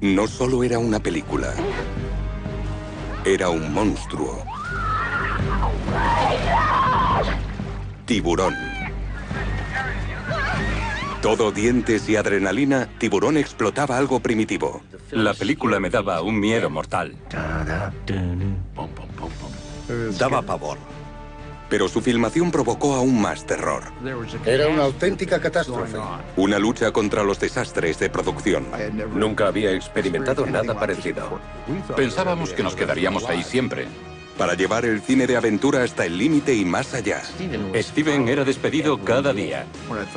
No solo era una película, era un monstruo. Tiburón. Todo dientes y adrenalina, Tiburón explotaba algo primitivo. La película me daba un miedo mortal. Daba pavor. Pero su filmación provocó aún más terror. Era una auténtica catástrofe. Una lucha contra los desastres de producción. Nunca había experimentado nada parecido. Pensábamos que nos quedaríamos ahí siempre. Para llevar el cine de aventura hasta el límite y más allá. Steven era despedido cada día.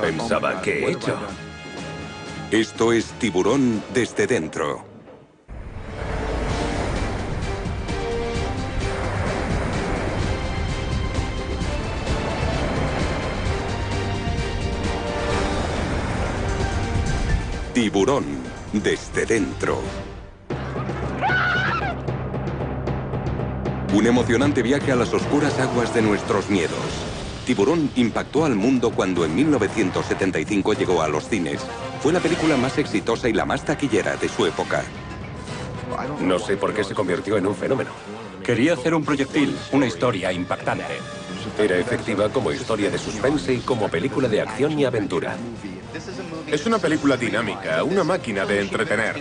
Pensaba, ¿qué he hecho? Esto es Tiburón desde dentro. Tiburón desde dentro. Un emocionante viaje a las oscuras aguas de nuestros miedos. Tiburón impactó al mundo cuando en 1975 llegó a los cines. Fue la película más exitosa y la más taquillera de su época. No sé por qué se convirtió en un fenómeno. Quería hacer un proyectil, una historia impactante. Era efectiva como historia de suspense y como película de acción y aventura. Es una película dinámica, una máquina de entretener.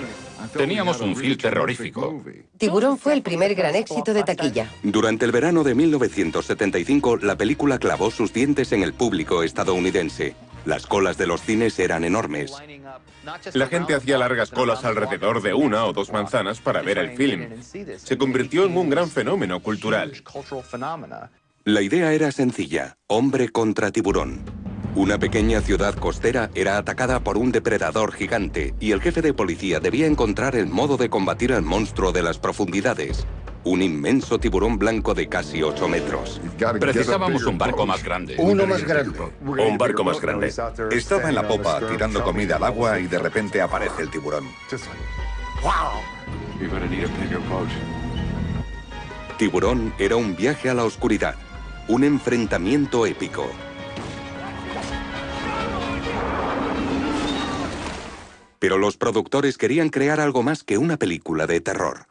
Teníamos un film terrorífico. Tiburón fue el primer gran éxito de taquilla. Durante el verano de 1975, la película clavó sus dientes en el público estadounidense. Las colas de los cines eran enormes. La gente hacía largas colas alrededor de una o dos manzanas para ver el film. Se convirtió en un gran fenómeno cultural. La idea era sencilla: hombre contra tiburón. Una pequeña ciudad costera era atacada por un depredador gigante y el jefe de policía debía encontrar el modo de combatir al monstruo de las profundidades. Un inmenso tiburón blanco de casi 8 metros. Precisábamos un barco más grande. Uno más grande. Un barco más grande. Estaba en la popa tirando comida al agua y de repente aparece el tiburón. Tiburón era un viaje a la oscuridad, un enfrentamiento épico. Pero los productores querían crear algo más que una película de terror.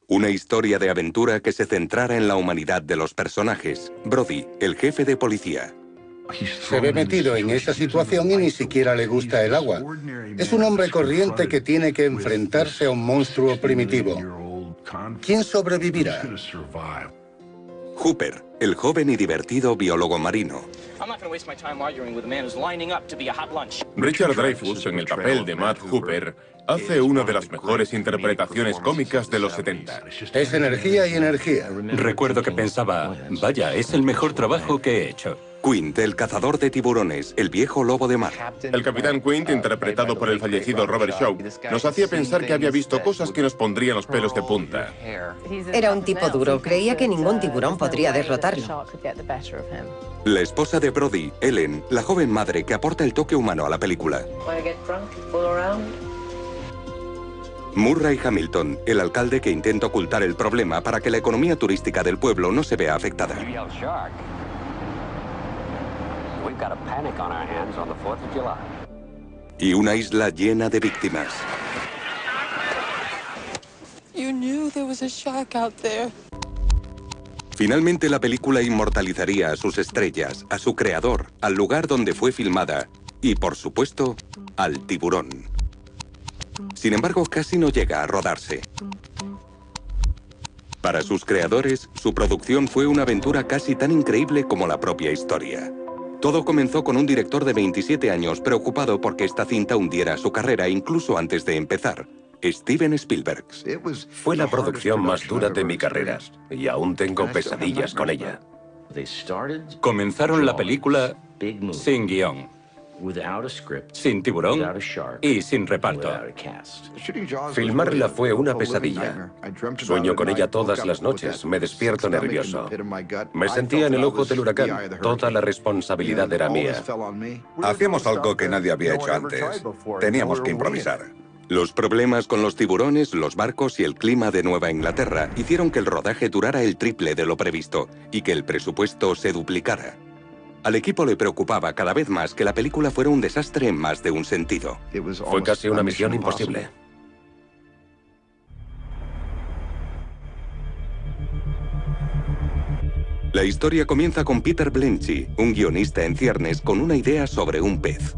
Una historia de aventura que se centrara en la humanidad de los personajes. Brody, el jefe de policía. Se ve metido en esa situación y ni siquiera le gusta el agua. Es un hombre corriente que tiene que enfrentarse a un monstruo primitivo. ¿Quién sobrevivirá? Hooper, el joven y divertido biólogo marino. Richard Dreyfuss, en el papel de Matt Hooper, hace una de las mejores interpretaciones cómicas de los 70. Es energía y energía. Recuerdo que pensaba, vaya, es el mejor trabajo que he hecho. Quint, el cazador de tiburones, el viejo lobo de mar. El capitán Quint, interpretado por el fallecido Robert Shaw, nos hacía pensar que había visto cosas que nos pondrían los pelos de punta. Era un tipo duro. Creía que ningún tiburón podría derrotarlo. La esposa de Brody, Ellen, la joven madre que aporta el toque humano a la película. Murray Hamilton, el alcalde que intenta ocultar el problema para que la economía turística del pueblo no se vea afectada. Y una isla llena de víctimas. Finalmente la película inmortalizaría a sus estrellas, a su creador, al lugar donde fue filmada y, por supuesto, al tiburón. Sin embargo, casi no llega a rodarse. Para sus creadores, su producción fue una aventura casi tan increíble como la propia historia. Todo comenzó con un director de 27 años preocupado porque esta cinta hundiera su carrera incluso antes de empezar: Steven Spielberg. Fue la producción más dura de mi carrera y aún tengo pesadillas con ella. Comenzaron la película sin guión, sin tiburón y sin reparto. Filmarla fue una pesadilla. Sueño con ella todas las noches, me despierto nervioso. Me sentía en el ojo del huracán, toda la responsabilidad era mía. Hacíamos algo que nadie había hecho antes. Teníamos que improvisar. Los problemas con los tiburones, los barcos y el clima de Nueva Inglaterra hicieron que el rodaje durara el triple de lo previsto y que el presupuesto se duplicara. Al equipo le preocupaba cada vez más que la película fuera un desastre en más de un sentido. Fue casi una misión imposible. La historia comienza con Peter Blenchi, un guionista en ciernes con una idea sobre un pez.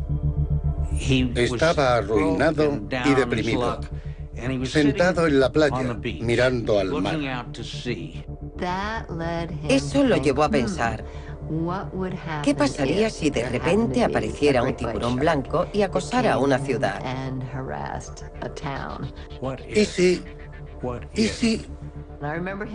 Estaba arruinado y deprimido, sentado en la playa, mirando al mar. Eso lo llevó a pensar, ¿qué pasaría si de repente apareciera un tiburón blanco y acosara a una ciudad? ¿Y si? ¿Y si?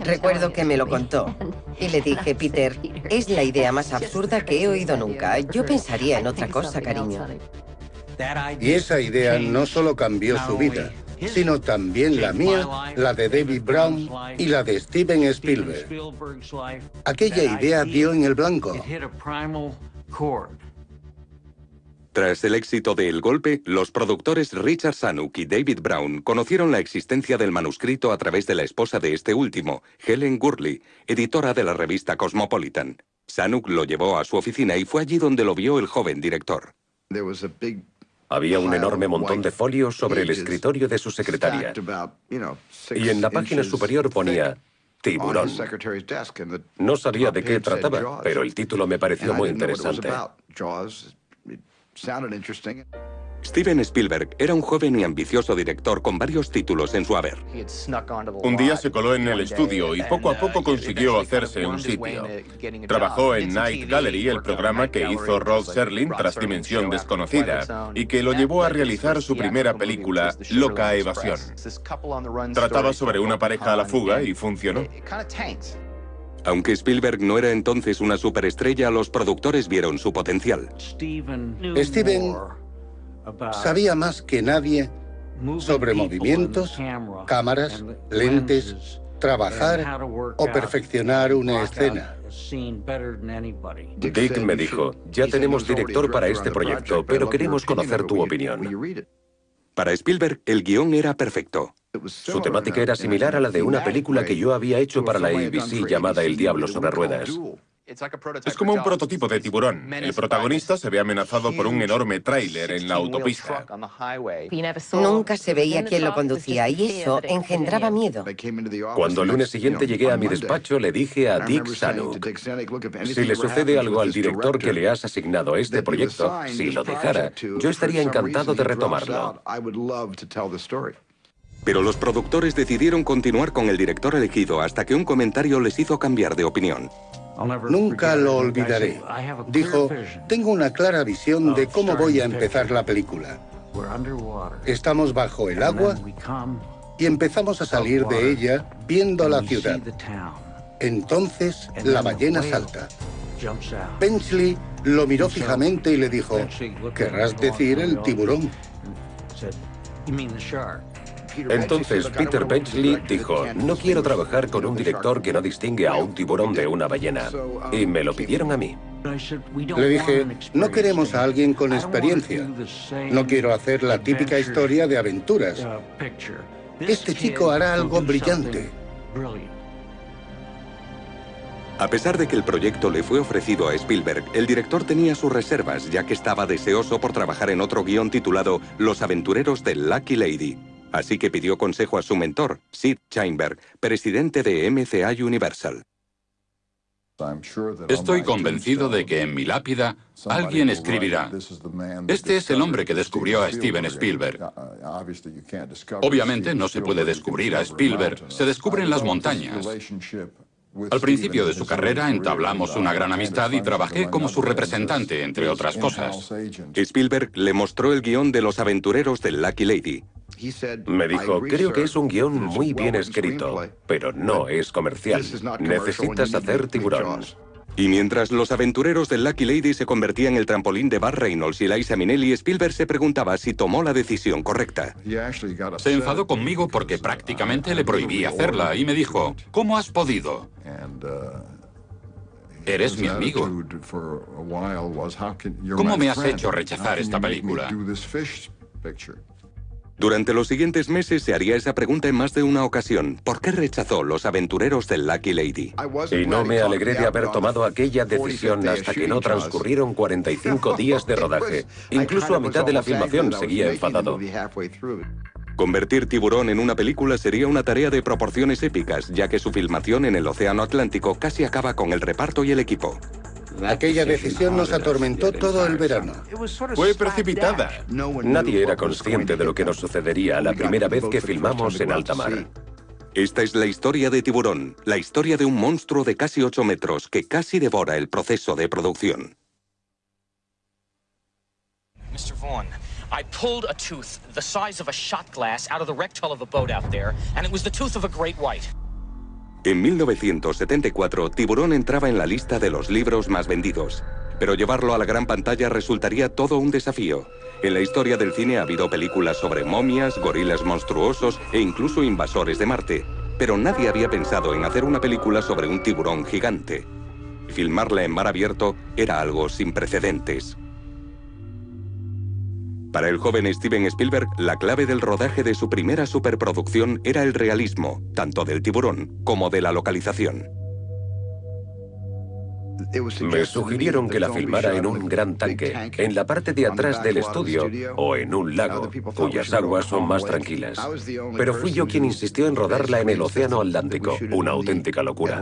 Recuerdo que me lo contó y le dije, Peter, es la idea más absurda que he oído nunca. Yo pensaría en otra cosa, cariño. Y esa idea no solo cambió su vida, sino también la mía, la de David Brown y la de Steven Spielberg. Aquella idea dio en el blanco. Tras el éxito de El Golpe, los productores Richard Zanuck y David Brown conocieron la existencia del manuscrito a través de la esposa de este último, Helen Gurley, editora de la revista Cosmopolitan. Zanuck lo llevó a su oficina y fue allí donde lo vio el joven director. Había un enorme montón de folios sobre el escritorio de su secretaria. Y en la página superior ponía tiburón. No sabía de qué trataba, pero el título me pareció muy interesante. Steven Spielberg era un joven y ambicioso director con varios títulos en su haber. Un día se coló en el estudio y poco a poco consiguió hacerse un sitio. Trabajó en Night Gallery, el programa que hizo Rod Serling tras Dimensión Desconocida, y que lo llevó a realizar su primera película, Loca Evasión. Trataba sobre una pareja a la fuga y funcionó. Aunque Spielberg no era entonces una superestrella, los productores vieron su potencial. Steven sabía más que nadie sobre movimientos, cámaras, lentes, trabajar o perfeccionar una escena. Dick me dijo, ya tenemos director para este proyecto, pero queremos conocer tu opinión. Para Spielberg, el guión era perfecto. Su temática era similar a la de una película que yo había hecho para la ABC llamada El Diablo sobre Ruedas. Es como un prototipo de tiburón. El protagonista se ve amenazado por un enorme tráiler en la autopista. Nunca se veía quién lo conducía y eso engendraba miedo. Cuando el lunes siguiente llegué a mi despacho, le dije a Dick Zanuck, si le sucede algo al director que le has asignado este proyecto, si lo dejara, yo estaría encantado de retomarlo. Pero los productores decidieron continuar con el director elegido hasta que un comentario les hizo cambiar de opinión. Nunca lo olvidaré. Dijo, tengo una clara visión de cómo voy a empezar la película. Estamos bajo el agua y empezamos a salir de ella viendo la ciudad. Entonces la ballena salta. Benchley lo miró fijamente y le dijo, ¿querrás decir el tiburón? Entonces Peter Benchley dijo, no quiero trabajar con un director que no distingue a un tiburón de una ballena. Y me lo pidieron a mí. Le dije, no queremos a alguien con experiencia. No quiero hacer la típica historia de aventuras. Este chico hará algo brillante. A pesar de que el proyecto le fue ofrecido a Spielberg, el director tenía sus reservas, ya que estaba deseoso por trabajar en otro guión titulado Los aventureros de Lucky Lady. Así que pidió consejo a su mentor, Sid Sheinberg, presidente de MCA Universal. Estoy convencido de que en mi lápida alguien escribirá, este es el hombre que descubrió a Steven Spielberg. Obviamente no se puede descubrir a Spielberg, se descubre en las montañas. Al principio de su carrera entablamos una gran amistad y trabajé como su representante, entre otras cosas. Spielberg le mostró el guión de Los aventureros de Lucky Lady. Me dijo, creo que es un guión muy bien escrito, pero no es comercial. Necesitas hacer tiburón. Y mientras Los aventureros de Lucky Lady se convertía en el trampolín de Burt Reynolds y Liza Minnelli, Spielberg se preguntaba si tomó la decisión correcta. Se enfadó conmigo porque prácticamente le prohibí hacerla y me dijo, ¿cómo has podido? Eres mi amigo. ¿Cómo me has hecho rechazar esta película? Durante los siguientes meses se haría esa pregunta en más de una ocasión. ¿Por qué rechazó Los aventureros de Lucky Lady? Y no me alegré de haber tomado aquella decisión hasta que no transcurrieron 45 días de rodaje. Incluso a mitad de la filmación seguía enfadado. Convertir Tiburón en una película sería una tarea de proporciones épicas, ya que su filmación en el Océano Atlántico casi acaba con el reparto y el equipo. Aquella decisión nos atormentó todo el verano. Fue precipitada. Nadie era consciente de lo que nos sucedería la primera vez que filmamos en alta mar. Esta es la historia de Tiburón, la historia de un monstruo de casi 8 metros que casi devora el proceso de producción. Mr. Vaughn, I pulled a tooth the size of a shot glass out of the wrecked hull of a boat out there, and it was the tooth of a great white. En 1974, Tiburón entraba en la lista de los libros más vendidos. Pero llevarlo a la gran pantalla resultaría todo un desafío. En la historia del cine ha habido películas sobre momias, gorilas monstruosos e incluso invasores de Marte. Pero nadie había pensado en hacer una película sobre un tiburón gigante. Filmarla en mar abierto era algo sin precedentes. Para el joven Steven Spielberg, la clave del rodaje de su primera superproducción era el realismo, tanto del tiburón como de la localización. Me sugirieron que la filmara en un gran tanque, en la parte de atrás del estudio o en un lago, cuyas aguas son más tranquilas. Pero fui yo quien insistió en rodarla en el Océano Atlántico, una auténtica locura.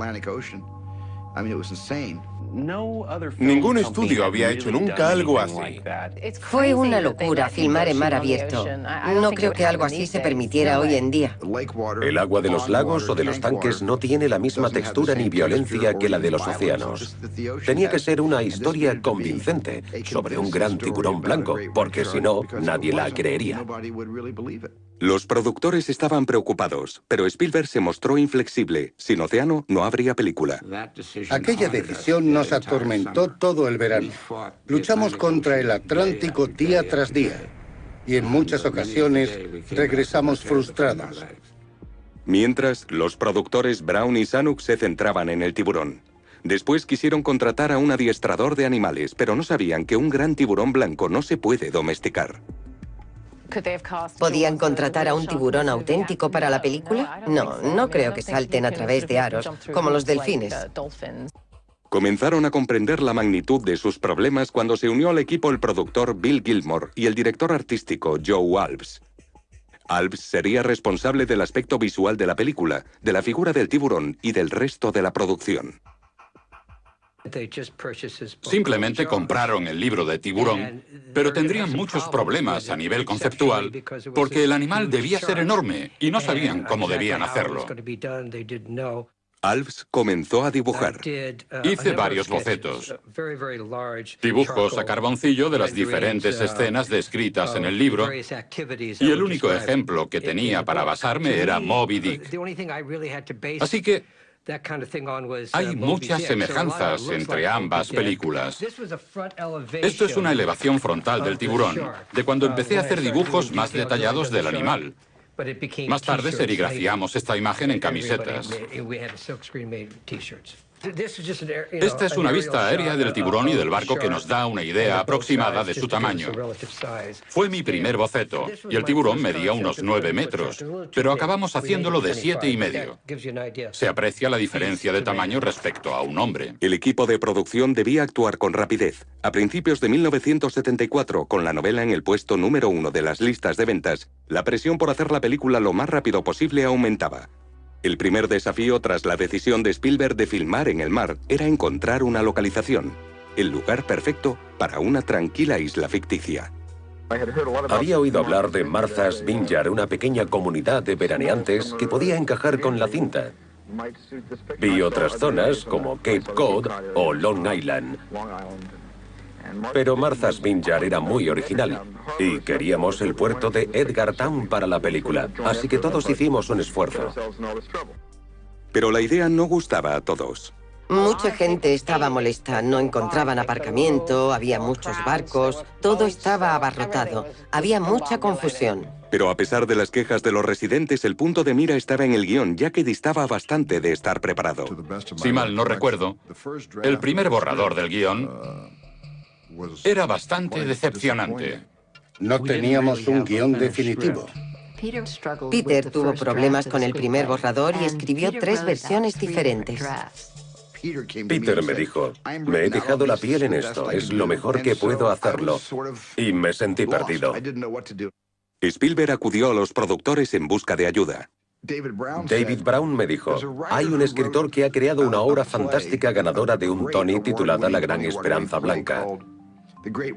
Ningún estudio había hecho nunca algo así. Fue una locura filmar en mar abierto. No creo que algo así se permitiera hoy en día. El agua de los lagos o de los tanques no tiene la misma textura ni violencia que la de los océanos. Tenía que ser una historia convincente sobre un gran tiburón blanco, porque si no, nadie la creería. Los productores estaban preocupados, pero Spielberg se mostró inflexible. Sin océano no habría película. Aquella decisión nos atormentó todo el verano. Luchamos contra el Atlántico día tras día. Y en muchas ocasiones regresamos frustrados. Mientras, los productores Brown y Zanuck se centraban en el tiburón. Después quisieron contratar a un adiestrador de animales, pero no sabían que un gran tiburón blanco no se puede domesticar. ¿Podían contratar a un tiburón auténtico para la película? No, no creo que salten a través de aros, como los delfines. Comenzaron a comprender la magnitud de sus problemas cuando se unió al equipo el productor Bill Gilmore y el director artístico Joe Alves. Alves sería responsable del aspecto visual de la película, de la figura del tiburón y del resto de la producción. Simplemente compraron el libro de Tiburón, pero tendrían muchos problemas a nivel conceptual porque el animal debía ser enorme y no sabían cómo debían hacerlo. Alves comenzó a dibujar. Hice varios bocetos, dibujos a carboncillo de las diferentes escenas descritas en el libro, y el único ejemplo que tenía para basarme era Moby Dick. Así que hay muchas semejanzas entre ambas películas. Esto es una elevación frontal del tiburón, de cuando empecé a hacer dibujos más detallados del animal. Más tarde serigrafiamos esta imagen en camisetas. Esta es una vista aérea del tiburón y del barco que nos da una idea aproximada de su tamaño. Fue mi primer boceto, y el tiburón medía unos 9 metros, pero acabamos haciéndolo de 7,5. Se aprecia la diferencia de tamaño respecto a un hombre. El equipo de producción debía actuar con rapidez. A principios de 1974, con la novela en el puesto número 1 de las listas de ventas, la presión por hacer la película lo más rápido posible aumentaba. El primer desafío tras la decisión de Spielberg de filmar en el mar era encontrar una localización, el lugar perfecto para una tranquila isla ficticia. Había oído hablar de Martha's Vineyard, una pequeña comunidad de veraneantes que podía encajar con la cinta. Vi otras zonas como Cape Cod o Long Island. Pero Martha's Vineyard era muy original y queríamos el puerto de Edgartown para la película, así que todos hicimos un esfuerzo. Pero la idea no gustaba a todos. Mucha gente estaba molesta, no encontraban aparcamiento, había muchos barcos, todo estaba abarrotado, había mucha confusión. Pero a pesar de las quejas de los residentes, el punto de mira estaba en el guión, ya que distaba bastante de estar preparado. Si mal no recuerdo, el primer borrador del guión era bastante decepcionante. No teníamos un guión definitivo. Peter tuvo problemas con el primer borrador y escribió 3 versiones diferentes. Peter me dijo, me he dejado la piel en esto, es lo mejor que puedo hacerlo. Y me sentí perdido. Spielberg acudió a los productores en busca de ayuda. David Brown me dijo, hay un escritor que ha creado una obra fantástica ganadora de un Tony titulada La Gran Esperanza Blanca.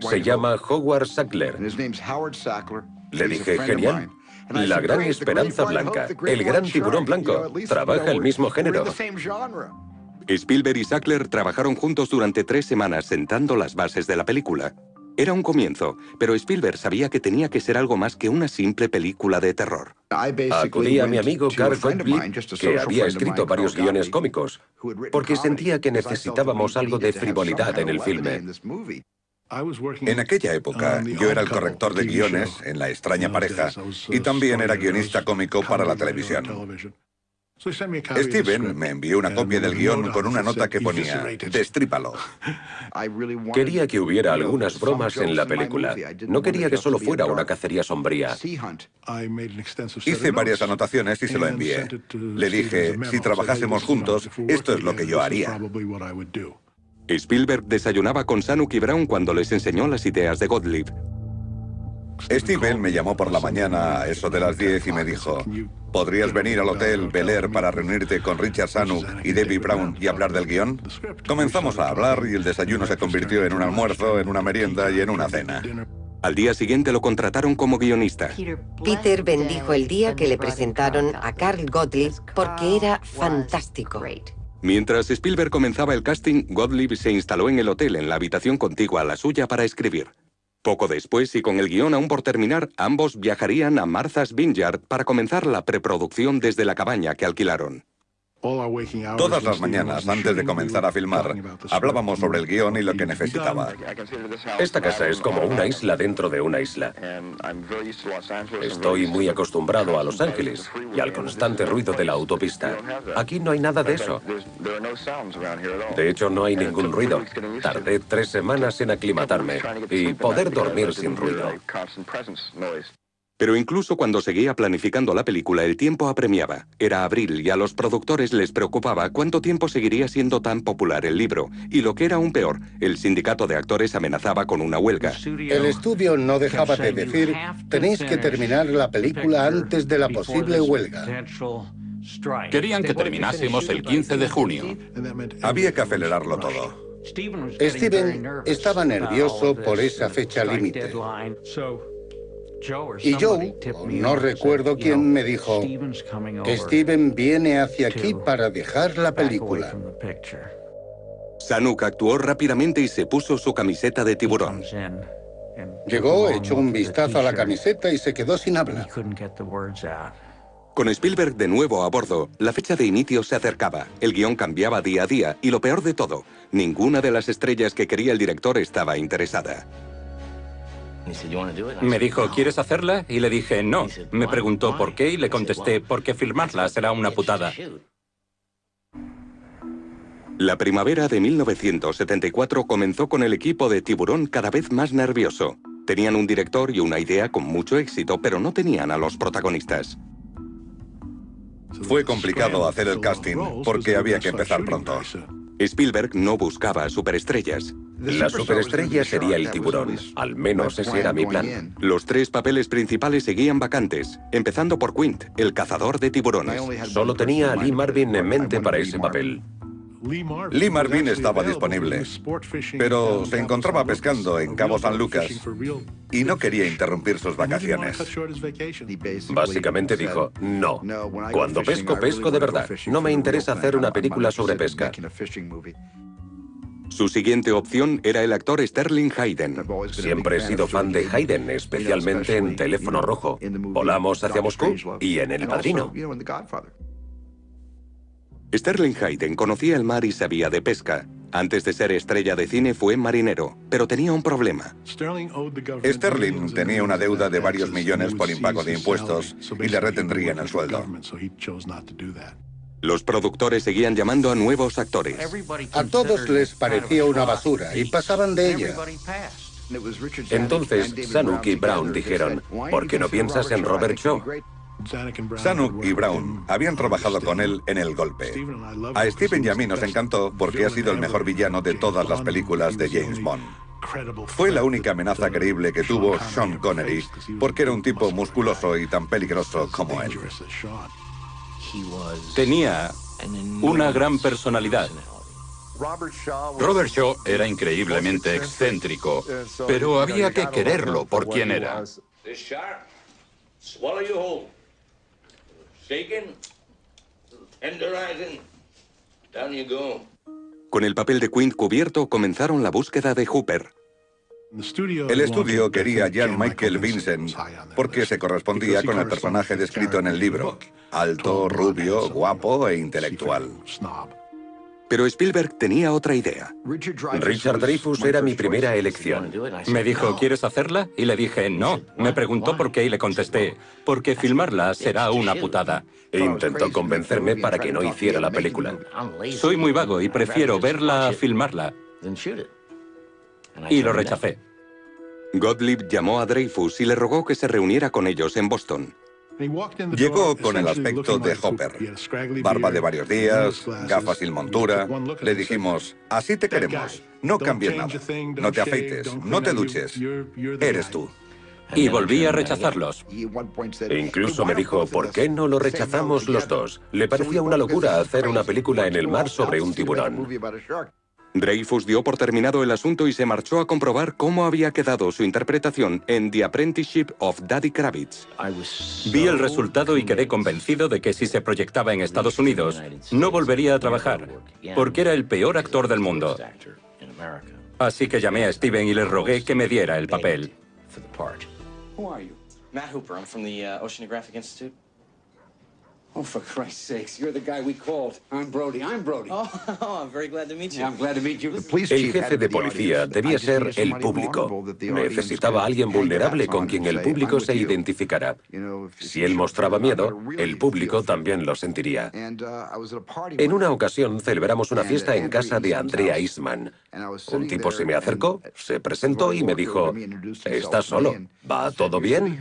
Se llama Howard Sackler. Le dije, genial. La Gran Esperanza Blanca, el Gran Tiburón Blanco, trabaja el mismo género. Spielberg y Sackler trabajaron juntos durante 3 semanas sentando las bases de la película. Era un comienzo, pero Spielberg sabía que tenía que ser algo más que una simple película de terror. Acudí a mi amigo Carl Gottlieb, que había escrito varios guiones cómicos, porque sentía que necesitábamos algo de frivolidad en el filme. En aquella época, yo era el corrector de guiones en La extraña pareja y también era guionista cómico para la televisión. Steven me envió una copia del guión con una nota que ponía, destrípalo. Quería que hubiera algunas bromas en la película. No quería que solo fuera una cacería sombría. Hice varias anotaciones y se lo envié. Le dije, si trabajásemos juntos, esto es lo que yo haría. Spielberg desayunaba con Zanuck y Brown cuando les enseñó las ideas de Gottlieb. Steven me llamó por la mañana a eso de las 10 y me dijo, ¿podrías venir al Hotel Bel Air para reunirte con Richard Zanuck y David Brown y hablar del guión? Comenzamos a hablar y el desayuno se convirtió en un almuerzo, en una merienda y en una cena. Al día siguiente lo contrataron como guionista. Peter bendijo el día que le presentaron a Carl Gottlieb porque era fantástico. Mientras Spielberg comenzaba el casting, Gottlieb se instaló en el hotel en la habitación contigua a la suya para escribir. Poco después, y con el guión aún por terminar, ambos viajarían a Martha's Vineyard para comenzar la preproducción desde la cabaña que alquilaron. Todas las mañanas, antes de comenzar a filmar, hablábamos sobre el guión y lo que necesitaba. Esta casa es como una isla dentro de una isla. Estoy muy acostumbrado a Los Ángeles y al constante ruido de la autopista. Aquí no hay nada de eso. De hecho, no hay ningún ruido. Tardé 3 semanas en aclimatarme y poder dormir sin ruido. Pero incluso cuando seguía planificando la película, el tiempo apremiaba. Era abril y a los productores les preocupaba cuánto tiempo seguiría siendo tan popular el libro. Y lo que era aún peor, el sindicato de actores amenazaba con una huelga. El estudio no dejaba de decir, tenéis que terminar la película antes de la posible huelga. Querían que terminásemos el 15 de junio. Había que acelerarlo todo. Steven estaba nervioso por esa fecha límite. Y Joe, no recuerdo quién, me dijo, Steven viene hacia aquí para dejar la película. Zanuck actuó rápidamente y se puso su camiseta de tiburón. Llegó, echó un vistazo a la camiseta y se quedó sin habla. Con Spielberg de nuevo a bordo, la fecha de inicio se acercaba, el guión cambiaba día a día y lo peor de todo, ninguna de las estrellas que quería el director estaba interesada. Me dijo, ¿quieres hacerla? Y le dije, no. Me preguntó por qué y le contesté, porque filmarla será una putada. La primavera de 1974 comenzó con el equipo de Tiburón cada vez más nervioso. Tenían un director y una idea con mucho éxito, pero no tenían a los protagonistas. Fue complicado hacer el casting porque había que empezar pronto. Spielberg no buscaba superestrellas. La superestrella sería el tiburón. Al menos ese era mi plan. Los 3 papeles principales seguían vacantes, empezando por Quint, el cazador de tiburones. Solo tenía a Lee Marvin en mente para ese papel. Lee Marvin estaba disponible, pero se encontraba pescando en Cabo San Lucas y no quería interrumpir sus vacaciones. Básicamente dijo, no, cuando pesco, pesco de verdad. No me interesa hacer una película sobre pesca. Su siguiente opción era el actor Sterling Hayden. Siempre he sido fan de Hayden, especialmente en Teléfono Rojo, Volamos hacia Moscú y en El Padrino. Sterling Hayden conocía el mar y sabía de pesca. Antes de ser estrella de cine fue marinero, pero tenía un problema. Sterling tenía una deuda de varios millones por impago de impuestos y le retendrían el sueldo. Los productores seguían llamando a nuevos actores. A todos les parecía una basura y pasaban de ella. Entonces, Zanuck y Brown dijeron, ¿por qué no piensas en Robert Shaw? Zanuck y Brown habían trabajado con él en El Golpe. A Steven y a mí nos encantó porque ha sido el mejor villano de todas las películas de James Bond. Fue la única amenaza creíble que tuvo Sean Connery, porque era un tipo musculoso y tan peligroso como él. Tenía una gran personalidad. Robert Shaw era increíblemente excéntrico, pero había que quererlo por quien era. Con el papel de Quint cubierto, comenzaron la búsqueda de Hooper. El estudio quería a Jan Michael Vincent porque se correspondía con el personaje descrito en el libro. Alto, rubio, guapo e intelectual. Pero Spielberg tenía otra idea. Richard Dreyfuss era mi primera elección. Me dijo, ¿quieres hacerla? Y le dije, no. Me preguntó por qué y le contesté, porque filmarla será una putada. E intentó convencerme para que no hiciera la película. Soy muy vago y prefiero verla a filmarla. Y lo rechacé. Gottlieb llamó a Dreyfuss y le rogó que se reuniera con ellos en Boston. Llegó con el aspecto de Hopper. Barba de varios días, gafas sin montura. Le dijimos, así te queremos. No cambies nada. No te afeites, no te duches. Eres tú. Y volví a rechazarlos. E incluso me dijo, ¿por qué no lo rechazamos los dos? Le parecía una locura hacer una película en el mar sobre un tiburón. Dreyfuss dio por terminado el asunto y se marchó a comprobar cómo había quedado su interpretación en The Apprenticeship of Daddy Kravitz. Vi el resultado y quedé convencido de que si se proyectaba en Estados Unidos, no volvería a trabajar, porque era el peor actor del mundo. Así que llamé a Steven y le rogué que me diera el papel. Matt Hooper, I'm from the Oceanographic Institute. Oh, for Christ's sakes, you're the guy we called. I'm Brody. Oh, I'm very glad to meet you. Yeah, I'm glad to meet you. El jefe de policía debía ser el público. Necesitaba a alguien vulnerable con quien el público se identificara. Si él mostraba miedo, el público también lo sentiría. En una ocasión celebramos una fiesta en casa de Andrea Eastman. Un tipo se me acercó, se presentó y me dijo, ¿estás solo? ¿Va todo bien?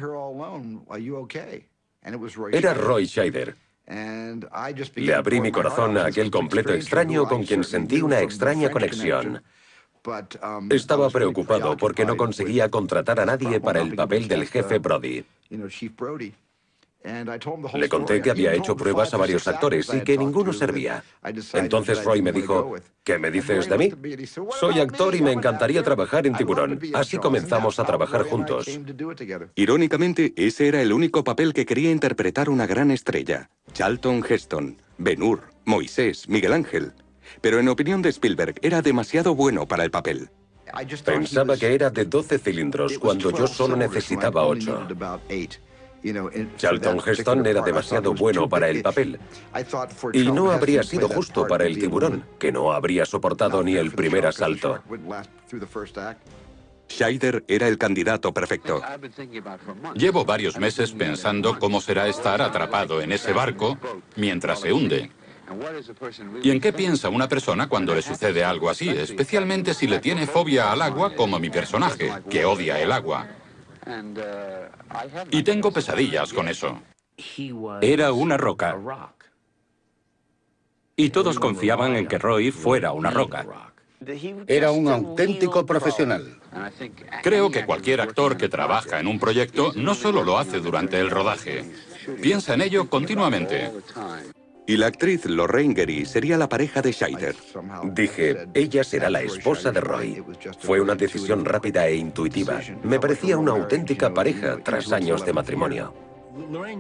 Era Roy Scheider. Le abrí mi corazón a aquel completo extraño con quien sentí una extraña conexión. Estaba preocupado porque no conseguía contratar a nadie para el papel del jefe Brody. Le conté que había hecho pruebas a varios actores y que ninguno servía. Entonces Roy me dijo, ¿qué me dices de mí? Soy actor y me encantaría trabajar en Tiburón. Así comenzamos a trabajar juntos. Irónicamente, ese era el único papel que quería interpretar una gran estrella. Charlton Heston, Ben-Hur, Moisés, Miguel Ángel. Pero en opinión de Spielberg, era demasiado bueno para el papel. Pensaba que era de 12 cilindros cuando yo solo necesitaba 8. Charlton Heston era demasiado bueno para el papel. Y no habría sido justo para el tiburón, que no habría soportado ni el primer asalto. Scheider era el candidato perfecto. Llevo varios meses pensando cómo será estar atrapado en ese barco mientras se hunde. ¿Y en qué piensa una persona cuando le sucede algo así? Especialmente si le tiene fobia al agua, como mi personaje, que odia el agua. Y tengo pesadillas con eso. Era una roca. Y todos confiaban en que Roy fuera una roca. Era un auténtico profesional. Creo que cualquier actor que trabaja en un proyecto no solo lo hace durante el rodaje, piensa en ello continuamente. Y la actriz Lorraine Gary sería la pareja de Scheider. Dije, ella será la esposa de Roy. Fue una decisión rápida e intuitiva. Me parecía una auténtica pareja tras años de matrimonio.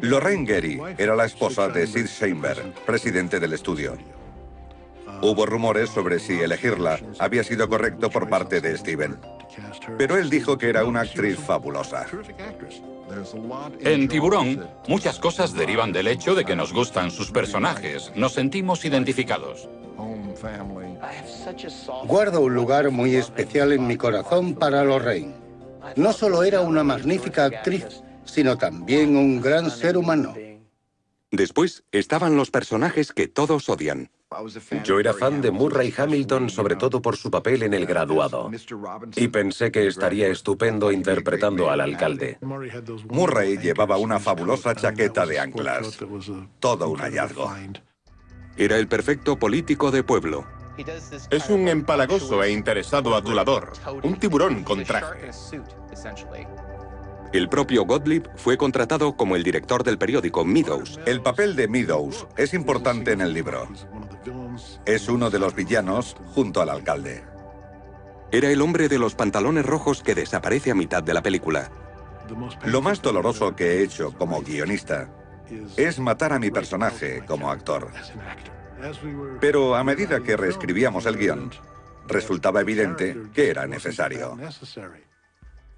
Lorraine Gary era la esposa de Sid Sheinberg, presidente del estudio. Hubo rumores sobre si elegirla había sido correcto por parte de Steven. Pero él dijo que era una actriz fabulosa. En Tiburón, muchas cosas derivan del hecho de que nos gustan sus personajes, nos sentimos identificados. Guardo un lugar muy especial en mi corazón para Lorraine. No solo era una magnífica actriz, sino también un gran ser humano. Después estaban los personajes que todos odian. Yo era fan de Murray Hamilton, sobre todo por su papel en El Graduado. Y pensé que estaría estupendo interpretando al alcalde. Murray llevaba una fabulosa chaqueta de anclas. Todo un hallazgo. Era el perfecto político de pueblo. Es un empalagoso e interesado adulador, un tiburón con traje. El propio Gottlieb fue contratado como el director del periódico Meadows. El papel de Meadows es importante en el libro. Es uno de los villanos junto al alcalde. Era el hombre de los pantalones rojos que desaparece a mitad de la película. Lo más doloroso que he hecho como guionista es matar a mi personaje como actor. Pero a medida que reescribíamos el guión, resultaba evidente que era necesario.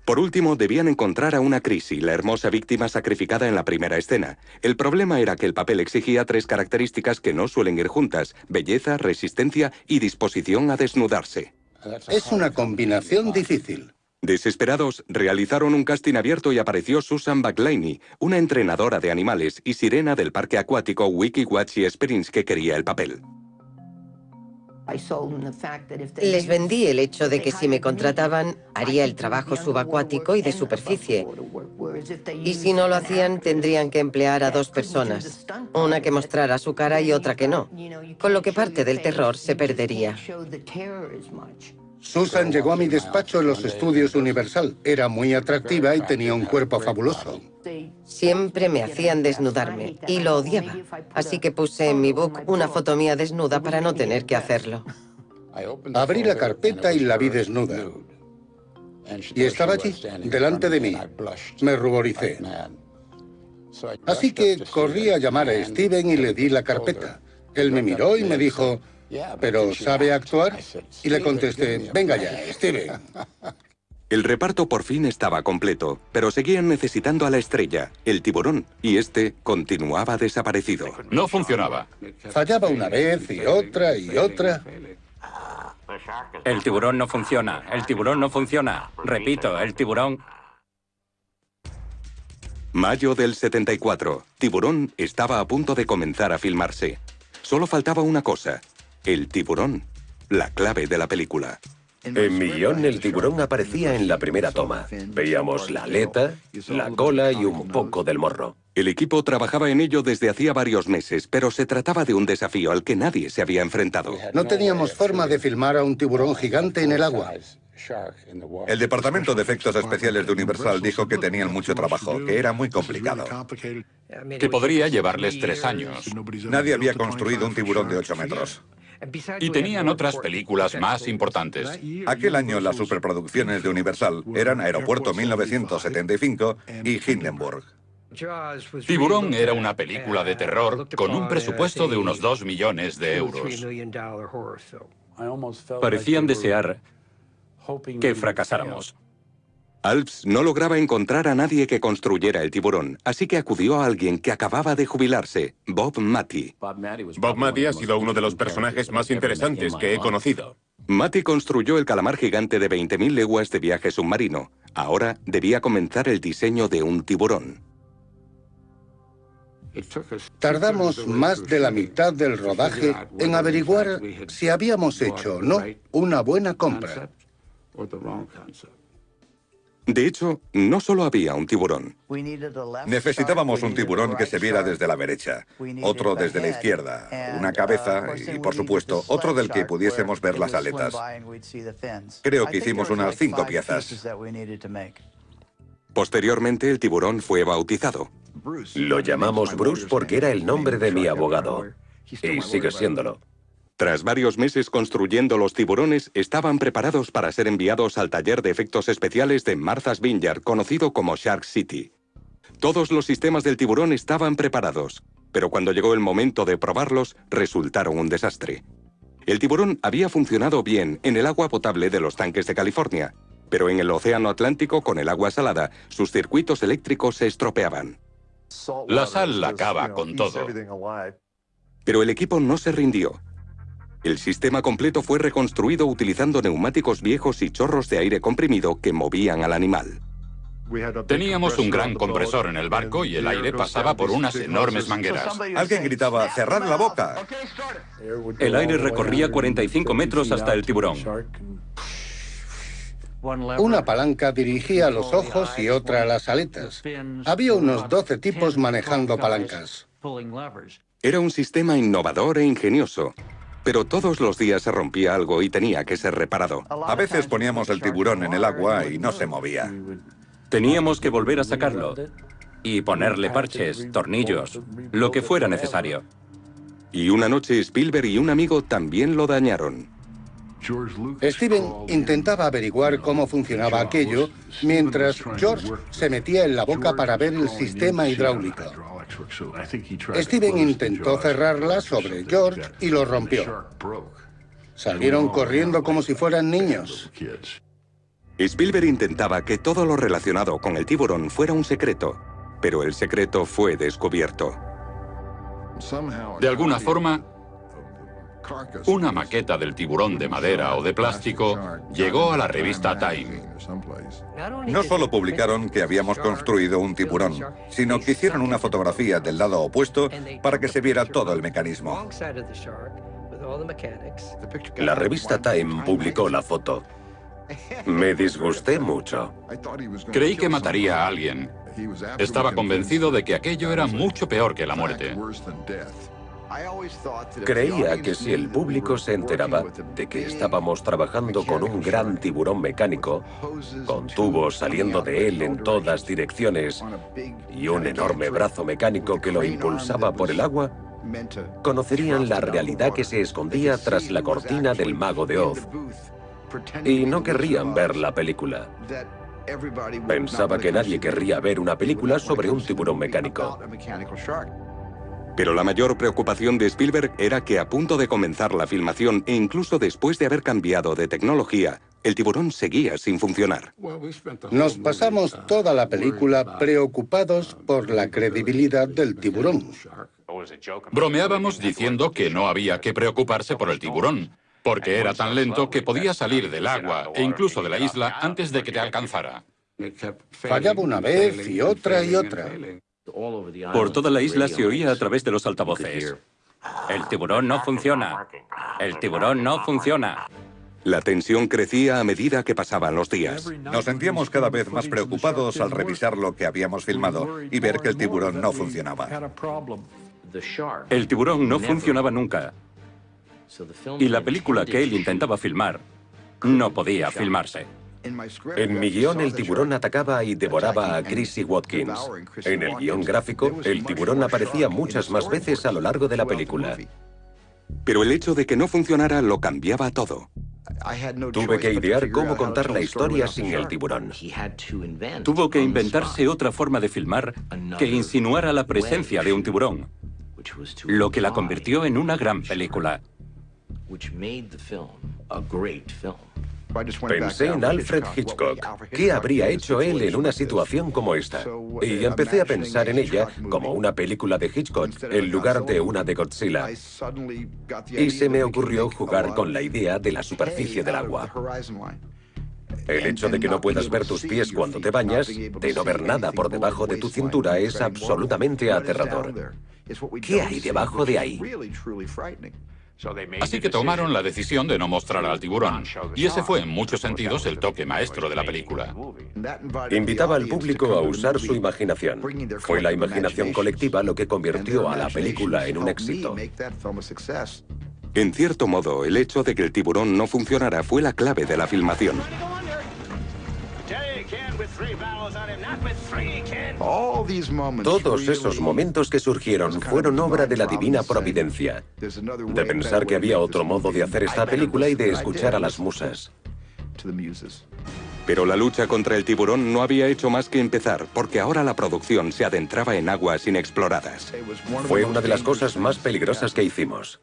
Por último, debían encontrar a una Chrissy, la hermosa víctima sacrificada en la primera escena. El problema era que el papel exigía 3 características que no suelen ir juntas: belleza, resistencia y disposición a desnudarse. Es una combinación difícil. Desesperados, realizaron un casting abierto y apareció Susan Backlaney, una entrenadora de animales y sirena del parque acuático Weeki-Wachee Springs que quería el papel. Les vendí el hecho de que si me contrataban, haría el trabajo subacuático y de superficie. Y si no lo hacían, tendrían que emplear a 2 personas. Una que mostrara su cara y otra que no. Con lo que parte del terror se perdería. Susan llegó a mi despacho en los estudios Universal. Era muy atractiva y tenía un cuerpo fabuloso. Siempre me hacían desnudarme y lo odiaba. Así que puse en mi book una foto mía desnuda para no tener que hacerlo. Abrí la carpeta y la vi desnuda. Y estaba allí, delante de mí. Me ruboricé. Así que corrí a llamar a Steven y le di la carpeta. Él me miró y me dijo: ¿pero sabe actuar? Y le contesté: venga ya, Steven. El reparto por fin estaba completo, pero seguían necesitando a la estrella, el tiburón, y este continuaba desaparecido. No funcionaba. Fallaba una vez y otra y otra. El tiburón no funciona, el tiburón no funciona. Repito, el tiburón... Mayo del 74. Tiburón estaba a punto de comenzar a filmarse. Solo faltaba una cosa: el tiburón, la clave de la película. En mi guión, el tiburón aparecía en la primera toma. Veíamos la aleta, la cola y un poco del morro. El equipo trabajaba en ello desde hacía varios meses, pero se trataba de un desafío al que nadie se había enfrentado. No teníamos forma de filmar a un tiburón gigante en el agua. El departamento de efectos especiales de Universal dijo que tenían mucho trabajo, que era muy complicado. Que podría llevarles 3 años. Nadie había construido un tiburón de 8 metros. Y tenían otras películas más importantes. Aquel año las superproducciones de Universal eran Aeropuerto 1975 y Hindenburg. Tiburón era una película de terror con un presupuesto de unos 2 millones de euros. Parecían desear que fracasáramos. Alps no lograba encontrar a nadie que construyera el tiburón, así que acudió a alguien que acababa de jubilarse, Bob Matty. Bob Matty ha sido uno de los personajes más interesantes que he conocido. Matty construyó el calamar gigante de 20.000 leguas de viaje submarino. Ahora debía comenzar el diseño de un tiburón. Tardamos más de la mitad del rodaje en averiguar si habíamos hecho o no una buena compra. De hecho, no solo había un tiburón. Necesitábamos un tiburón que se viera desde la derecha, otro desde la izquierda, una cabeza y, por supuesto, otro del que pudiésemos ver las aletas. Creo que hicimos unas 5 piezas. Posteriormente, el tiburón fue bautizado. Lo llamamos Bruce porque era el nombre de mi abogado. Y sigue siéndolo. Tras varios meses construyendo los tiburones, estaban preparados para ser enviados al taller de efectos especiales de Martha's Vineyard, conocido como Shark City. Todos los sistemas del tiburón estaban preparados, pero cuando llegó el momento de probarlos, resultaron un desastre. El tiburón había funcionado bien en el agua potable de los tanques de California, pero en el océano Atlántico, con el agua salada, sus circuitos eléctricos se estropeaban. La sal acaba con todo. Pero el equipo no se rindió. El sistema completo fue reconstruido utilizando neumáticos viejos y chorros de aire comprimido que movían al animal. Teníamos un gran compresor en el barco y el aire pasaba por unas enormes mangueras. Alguien gritaba: ¡cerrad la boca! El aire recorría 45 metros hasta el tiburón. Una palanca dirigía los ojos y otra las aletas. Había unos 12 tipos manejando palancas. Era un sistema innovador e ingenioso. Pero todos los días se rompía algo y tenía que ser reparado. A veces poníamos el tiburón en el agua y no se movía. Teníamos que volver a sacarlo y ponerle parches, tornillos, lo que fuera necesario. Y una noche Spielberg y un amigo también lo dañaron. Steven intentaba averiguar cómo funcionaba aquello, mientras George se metía en la boca para ver el sistema hidráulico. Steven intentó cerrarla sobre George y lo rompió. Salieron corriendo como si fueran niños. Spielberg intentaba que todo lo relacionado con el tiburón fuera un secreto, pero el secreto fue descubierto. De alguna forma, una maqueta del tiburón de madera o de plástico llegó a la revista Time. No solo publicaron que habíamos construido un tiburón, sino que hicieron una fotografía del lado opuesto para que se viera todo el mecanismo. La revista Time publicó la foto. Me disgusté mucho. Creí que mataría a alguien. Estaba convencido de que aquello era mucho peor que la muerte. Creía que si el público se enteraba de que estábamos trabajando con un gran tiburón mecánico, con tubos saliendo de él en todas direcciones y un enorme brazo mecánico que lo impulsaba por el agua, conocerían la realidad que se escondía tras la cortina del Mago de Oz. Y no querrían ver la película. Pensaba que nadie querría ver una película sobre un tiburón mecánico. Pero la mayor preocupación de Spielberg era que a punto de comenzar la filmación e incluso después de haber cambiado de tecnología, el tiburón seguía sin funcionar. Nos pasamos toda la película preocupados por la credibilidad del tiburón. Bromeábamos diciendo que no había que preocuparse por el tiburón, porque era tan lento que podía salir del agua e incluso de la isla antes de que te alcanzara. Fallaba una vez y otra y otra. Por toda la isla se oía a través de los altavoces. El tiburón no funciona. El tiburón no funciona. La tensión crecía a medida que pasaban los días. Nos sentíamos cada vez más preocupados al revisar lo que habíamos filmado y ver que el tiburón no funcionaba. El tiburón no funcionaba nunca. Y la película que él intentaba filmar no podía filmarse. En mi guión, el tiburón atacaba y devoraba a Chrissy Watkins. En el guión gráfico, el tiburón aparecía muchas más veces a lo largo de la película. Pero el hecho de que no funcionara lo cambiaba todo. Tuve que idear cómo contar la historia sin el tiburón. Tuvo que inventarse otra forma de filmar que insinuara la presencia de un tiburón, lo que la convirtió en una gran película. Pensé en Alfred Hitchcock. ¿Qué habría hecho él en una situación como esta? Y empecé a pensar en ella como una película de Hitchcock en lugar de una de Godzilla. Y se me ocurrió jugar con la idea de la superficie del agua. El hecho de que no puedas ver tus pies cuando te bañas, de no ver nada por debajo de tu cintura, es absolutamente aterrador. ¿Qué hay debajo de ahí? Así que tomaron la decisión de no mostrar al tiburón. Y ese fue, en muchos sentidos, el toque maestro de la película. Invitaba al público a usar su imaginación. Fue la imaginación colectiva lo que convirtió a la película en un éxito. En cierto modo, el hecho de que el tiburón no funcionara fue la clave de la filmación. Todos esos momentos que surgieron fueron obra de la divina providencia, de pensar que había otro modo de hacer esta película y de escuchar a las musas. Pero la lucha contra el tiburón no había hecho más que empezar, porque ahora la producción se adentraba en aguas inexploradas. Fue una de las cosas más peligrosas que hicimos.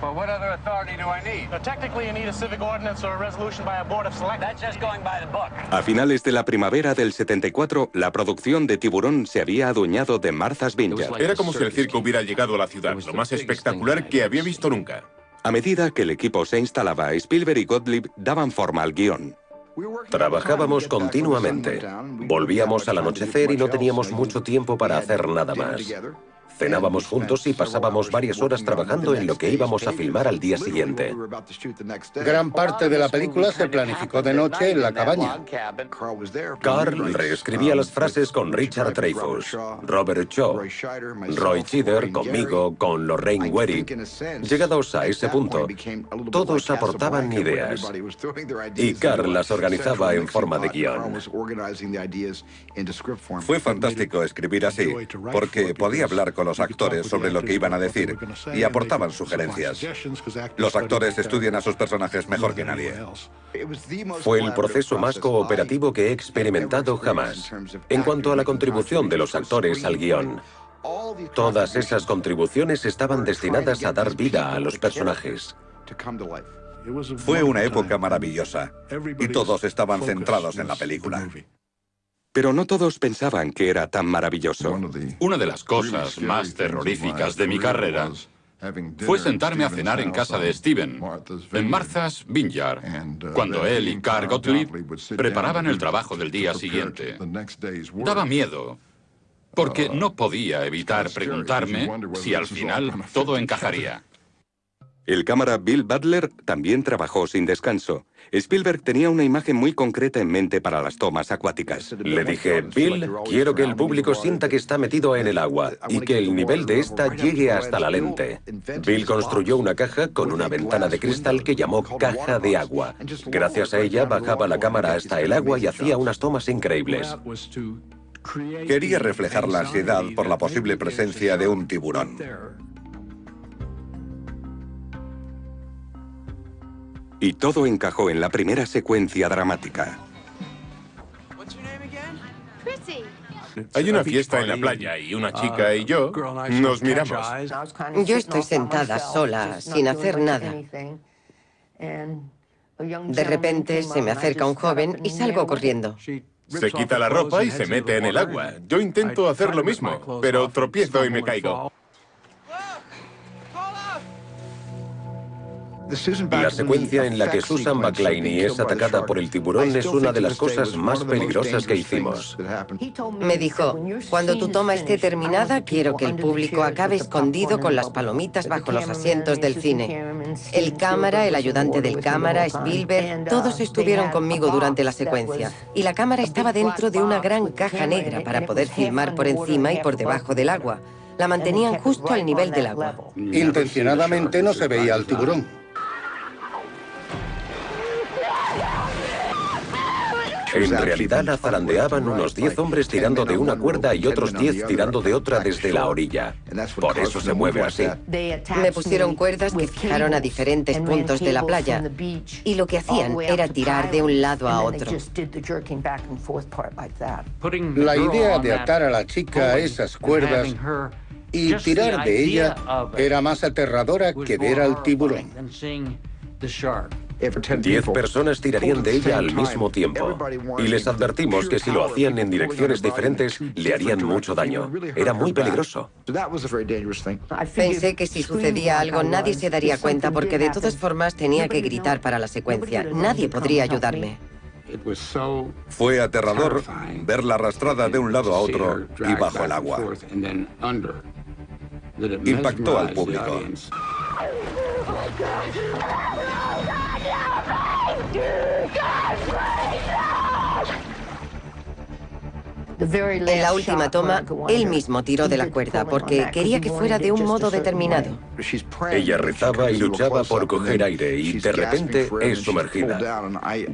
Well, what other authority do I need? Technically, you need a civic ordinance or a resolution by a board of selectmen. That's just going by the book. A finales de la primavera del 74, la producción de Tiburón se había adueñado de Martha's Vineyard. Era como si el circo hubiera llegado a la ciudad, lo más espectacular que había visto nunca. A medida que el equipo se instalaba, Spielberg y Gottlieb daban forma al guión. Trabajábamos continuamente. Volvíamos al anochecer y no teníamos mucho tiempo para hacer nada más. Cenábamos juntos y pasábamos varias horas trabajando en lo que íbamos a filmar al día siguiente. Gran parte de la película se planificó de noche en la cabaña. Carl reescribía las frases con Richard Dreyfuss, Robert Shaw, Roy Scheider, conmigo, con Lorraine Werrick. Llegados a ese punto, todos aportaban ideas y Carl las organizaba en forma de guión. Fue fantástico escribir así, porque podía hablar con los actores sobre lo que iban a decir y aportaban sugerencias. Los actores estudian a sus personajes mejor que nadie. Fue el proceso más cooperativo que he experimentado jamás. En cuanto a la contribución de los actores al guión, todas esas contribuciones estaban destinadas a dar vida a los personajes. Fue una época maravillosa y todos estaban centrados en la película. Pero no todos pensaban que era tan maravilloso. Una de las cosas más terroríficas de mi carrera fue sentarme a cenar en casa de Steven, en Martha's Vineyard, cuando él y Carl Gottlieb preparaban el trabajo del día siguiente. Daba miedo, porque no podía evitar preguntarme si al final todo encajaría. El cámara Bill Butler también trabajó sin descanso. Spielberg tenía una imagen muy concreta en mente para las tomas acuáticas. Le dije, Bill, quiero que el público sienta que está metido en el agua y que el nivel de esta llegue hasta la lente. Bill construyó una caja con una ventana de cristal que llamó caja de agua. Gracias a ella bajaba la cámara hasta el agua y hacía unas tomas increíbles. Quería reflejar la ansiedad por la posible presencia de un tiburón. Y todo encajó en la primera secuencia dramática. Hay una fiesta en la playa y una chica y yo nos miramos. Yo estoy sentada sola, sin hacer nada. De repente se me acerca un joven y salgo corriendo. Se quita la ropa y se mete en el agua. Yo intento hacer lo mismo, pero tropiezo y me caigo. La secuencia en la que Susan McClaney es atacada por el tiburón es una de las cosas más peligrosas que hicimos. Me dijo, cuando tu toma esté terminada, quiero que el público acabe escondido con las palomitas bajo los asientos del cine. El cámara, el ayudante del cámara, Spielberg, todos estuvieron conmigo durante la secuencia. Y la cámara estaba dentro de una gran caja negra para poder filmar por encima y por debajo del agua. La mantenían justo al nivel del agua. Intencionadamente no se veía al tiburón. En realidad la zarandeaban unos 10 hombres tirando de una cuerda y otros 10 tirando de otra desde la orilla. Por eso se mueve así. Me pusieron cuerdas que fijaron a diferentes puntos de la playa y lo que hacían era tirar de un lado a otro. La idea de atar a la chica a esas cuerdas y tirar de ella era más aterradora que ver al tiburón. 10 personas tirarían de ella al mismo tiempo. Y les advertimos que si lo hacían en direcciones diferentes, le harían mucho daño. Era muy peligroso. Pensé que si sucedía algo nadie se daría cuenta porque de todas formas tenía que gritar para la secuencia. Nadie podría ayudarme. Fue aterrador verla arrastrada de un lado a otro y bajo el agua. Impactó al público. En la última toma, él mismo tiró de la cuerda porque quería que fuera de un modo determinado. Ella rezaba y luchaba por coger aire y de repente es sumergida.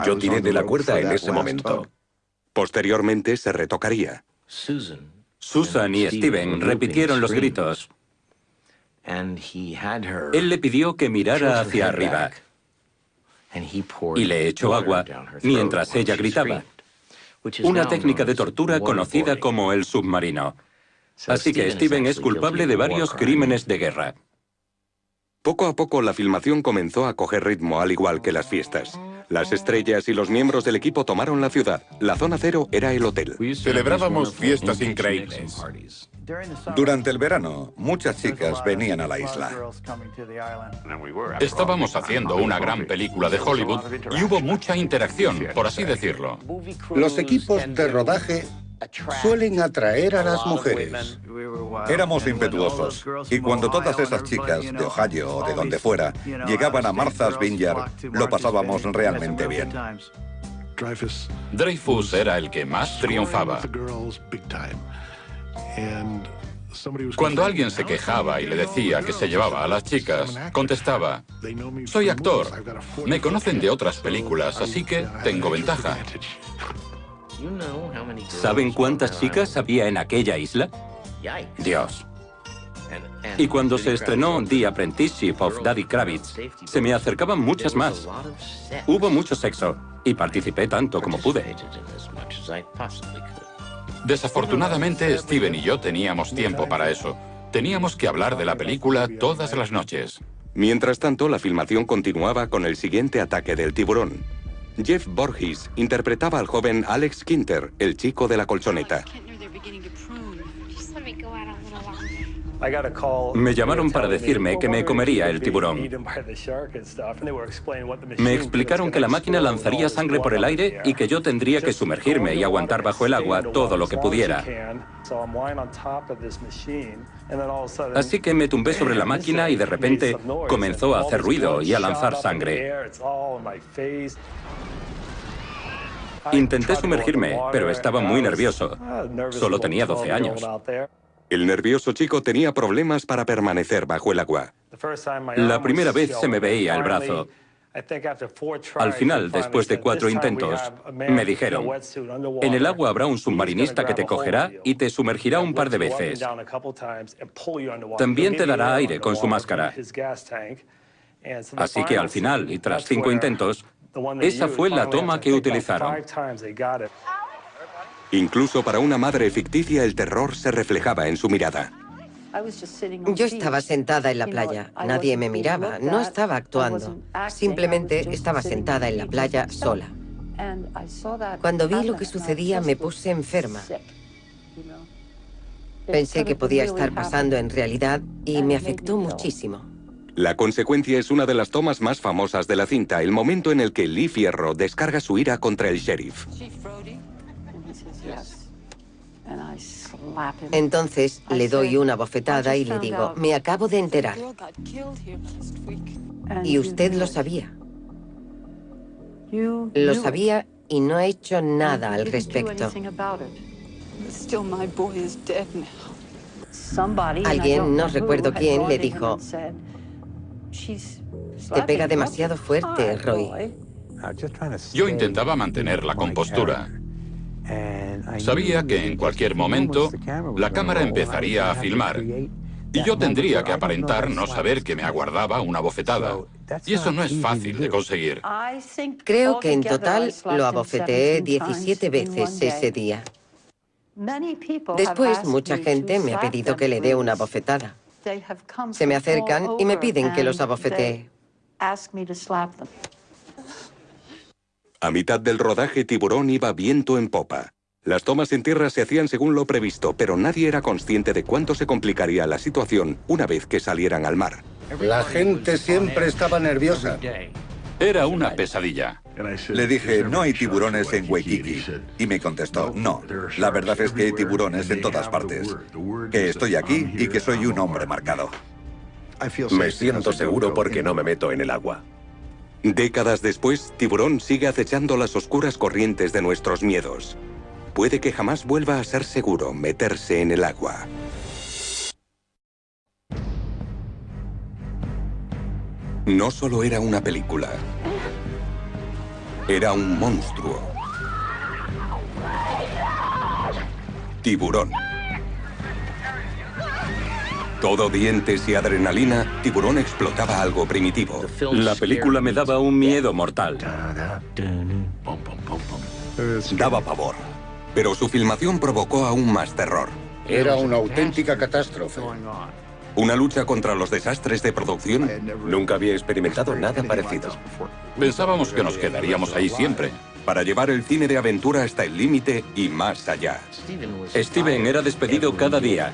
Yo tiré de la cuerda en ese momento. Posteriormente se retocaría. Susan y Steven repitieron los gritos. Él le pidió que mirara hacia arriba y le echó agua mientras ella gritaba. Una técnica de tortura conocida como el submarino. Así que Steven es culpable de varios crímenes de guerra. Poco a poco la filmación comenzó a coger ritmo, al igual que las fiestas. Las estrellas y los miembros del equipo tomaron la ciudad. La zona cero era el hotel. Celebrábamos fiestas increíbles. Durante el verano, muchas chicas venían a la isla. Estábamos haciendo una gran película de Hollywood y hubo mucha interacción, por así decirlo. Los equipos de rodaje suelen atraer a las mujeres. Éramos impetuosos, y cuando todas esas chicas de Ohio o de donde fuera llegaban a Martha's Vineyard, lo pasábamos realmente bien. Dreyfus era el que más triunfaba. Cuando alguien se quejaba y le decía que se llevaba a las chicas, contestaba: soy actor, me conocen de otras películas, así que tengo ventaja. ¿Saben cuántas chicas había en aquella isla? Dios. Y cuando se estrenó The Apprenticeship of Daddy Kravitz, se me acercaban muchas más. Hubo mucho sexo, y participé tanto como pude. Desafortunadamente, Steven y yo teníamos tiempo para eso. Teníamos que hablar de la película todas las noches. Mientras tanto, la filmación continuaba con el siguiente ataque del tiburón. Jeff Borges interpretaba al joven Alex Quinter, el chico de la colchoneta. Me llamaron para decirme que me comería el tiburón. Me explicaron que la máquina lanzaría sangre por el aire y que yo tendría que sumergirme y aguantar bajo el agua todo lo que pudiera. Así que me tumbé sobre la máquina y de repente comenzó a hacer ruido y a lanzar sangre. Intenté sumergirme, pero estaba muy nervioso. Solo tenía 12 años. El nervioso chico tenía problemas para permanecer bajo el agua. La primera vez se me veía el brazo. Al final, después de 4 intentos, me dijeron: en el agua habrá un submarinista que te cogerá y te sumergirá un par de veces. También te dará aire con su máscara. Así que al final, y tras 5 intentos, esa fue la toma que utilizaron. Incluso para una madre ficticia, el terror se reflejaba en su mirada. Yo estaba sentada en la playa. Nadie me miraba, no estaba actuando. Simplemente estaba sentada en la playa sola. Cuando vi lo que sucedía, me puse enferma. Pensé que podía estar pasando en realidad y me afectó muchísimo. La consecuencia es una de las tomas más famosas de la cinta, el momento en el que Lee Fierro descarga su ira contra el sheriff. Entonces le doy una bofetada y le digo: me acabo de enterar. Y usted lo sabía. Lo sabía y no ha hecho nada al respecto. Alguien, no recuerdo quién, le dijo: te pega demasiado fuerte, Roy. Yo intentaba mantener la compostura. Sabía que en cualquier momento la cámara empezaría a filmar y yo tendría que aparentar no saber que me aguardaba una bofetada. Y eso no es fácil de conseguir. Creo que en total lo abofeteé 17 veces ese día. Después, mucha gente me ha pedido que le dé una bofetada. Se me acercan y me piden que los abofetee. A mitad del rodaje, Tiburón iba viento en popa. Las tomas en tierra se hacían según lo previsto, pero nadie era consciente de cuánto se complicaría la situación una vez que salieran al mar. La gente siempre estaba nerviosa. Era una pesadilla. Le dije: no hay tiburones en Waikiki. Y me contestó: no, la verdad es que hay tiburones en todas partes. Que estoy aquí y que soy un hombre marcado. Me siento seguro porque no me meto en el agua. Décadas después, Tiburón sigue acechando las oscuras corrientes de nuestros miedos. Puede que jamás vuelva a ser seguro meterse en el agua. No solo era una película. Era un monstruo. Tiburón. Todo dientes y adrenalina, Tiburón explotaba algo primitivo. La película me daba un miedo mortal. Daba pavor. Pero su filmación provocó aún más terror. Era una auténtica catástrofe. Una lucha contra los desastres de producción. Nunca había experimentado nada parecido. Pensábamos que nos quedaríamos ahí siempre. Para llevar el cine de aventura hasta el límite y más allá. Steven era despedido cada día.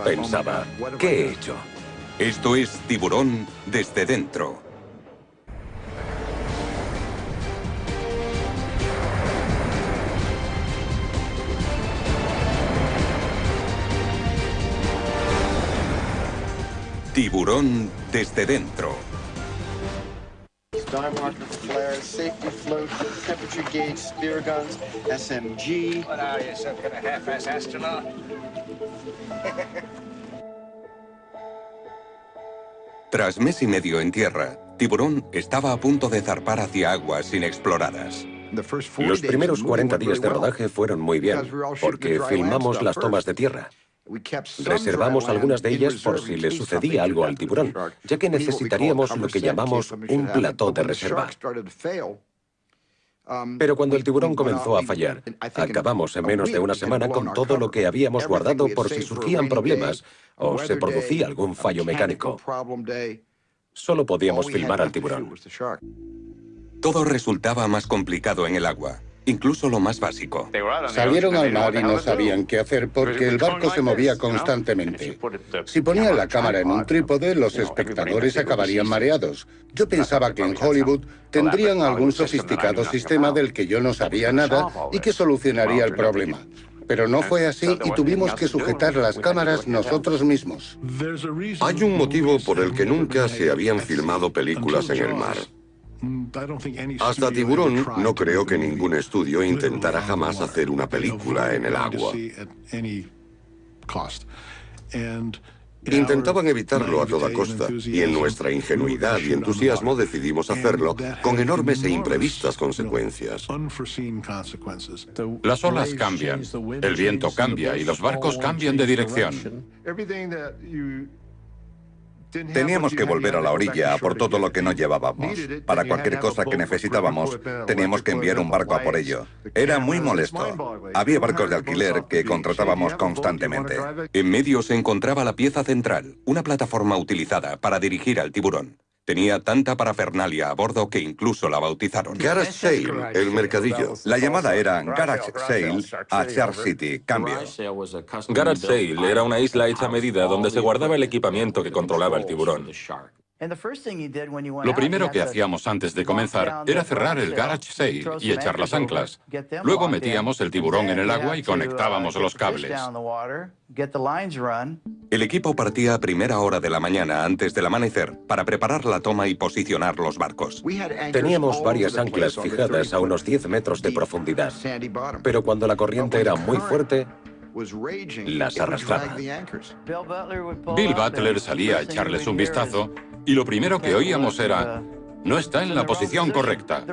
Pensaba: ¿qué he hecho? Esto es Tiburón desde dentro. Tiburón desde dentro. Skywalker flares, safety floats, temperature gauge, spear guns, SMG. What are you, some kind of half-ass astronaut? Tras mes y medio en tierra, Tiburón estaba a punto de zarpar hacia aguas inexploradas. Los primeros 40 días de rodaje fueron muy bien, porque filmamos las tomas de tierra. Reservamos algunas de ellas por si le sucedía algo al tiburón, ya que necesitaríamos lo que llamamos un plató de reserva. Pero cuando el tiburón comenzó a fallar, acabamos en menos de una semana con todo lo que habíamos guardado por si surgían problemas o se producía algún fallo mecánico. Solo podíamos filmar al tiburón. Todo resultaba más complicado en el agua, incluso lo más básico. Salieron al mar y no sabían qué hacer porque el barco se movía constantemente. Si ponían la cámara en un trípode, los espectadores acabarían mareados. Yo pensaba que en Hollywood tendrían algún sofisticado sistema del que yo no sabía nada y que solucionaría el problema. Pero no fue así y tuvimos que sujetar las cámaras nosotros mismos. Hay un motivo por el que nunca se habían filmado películas en el mar. Hasta Tiburón, no creo que ningún estudio intentara jamás hacer una película en el agua. Intentaban evitarlo a toda costa, y en nuestra ingenuidad y entusiasmo decidimos hacerlo con enormes e imprevistas consecuencias. Las olas cambian, el viento cambia y los barcos cambian de dirección. Teníamos que volver a la orilla a por todo lo que no llevábamos. Para cualquier cosa que necesitábamos, teníamos que enviar un barco a por ello. Era muy molesto. Había barcos de alquiler que contratábamos constantemente. En medio se encontraba la pieza central, una plataforma utilizada para dirigir al tiburón. Tenía tanta parafernalia a bordo que incluso la bautizaron. Garage Sale, el mercadillo. La llamada era Garage Sale a Shark City. Cambio. Garage Sale era una isla hecha a medida donde se guardaba el equipamiento que controlaba el tiburón. Lo primero que hacíamos antes de comenzar era cerrar el garage sale y echar las anclas. Luego metíamos el tiburón en el agua y conectábamos los cables. El equipo partía a primera hora de la mañana antes del amanecer para preparar la toma y posicionar los barcos. Teníamos varias anclas fijadas a unos 10 metros de profundidad, pero cuando la corriente era muy fuerte, las arrastraba. Bill Butler salía a echarles un vistazo y lo primero que oíamos era: no está en la posición correcta.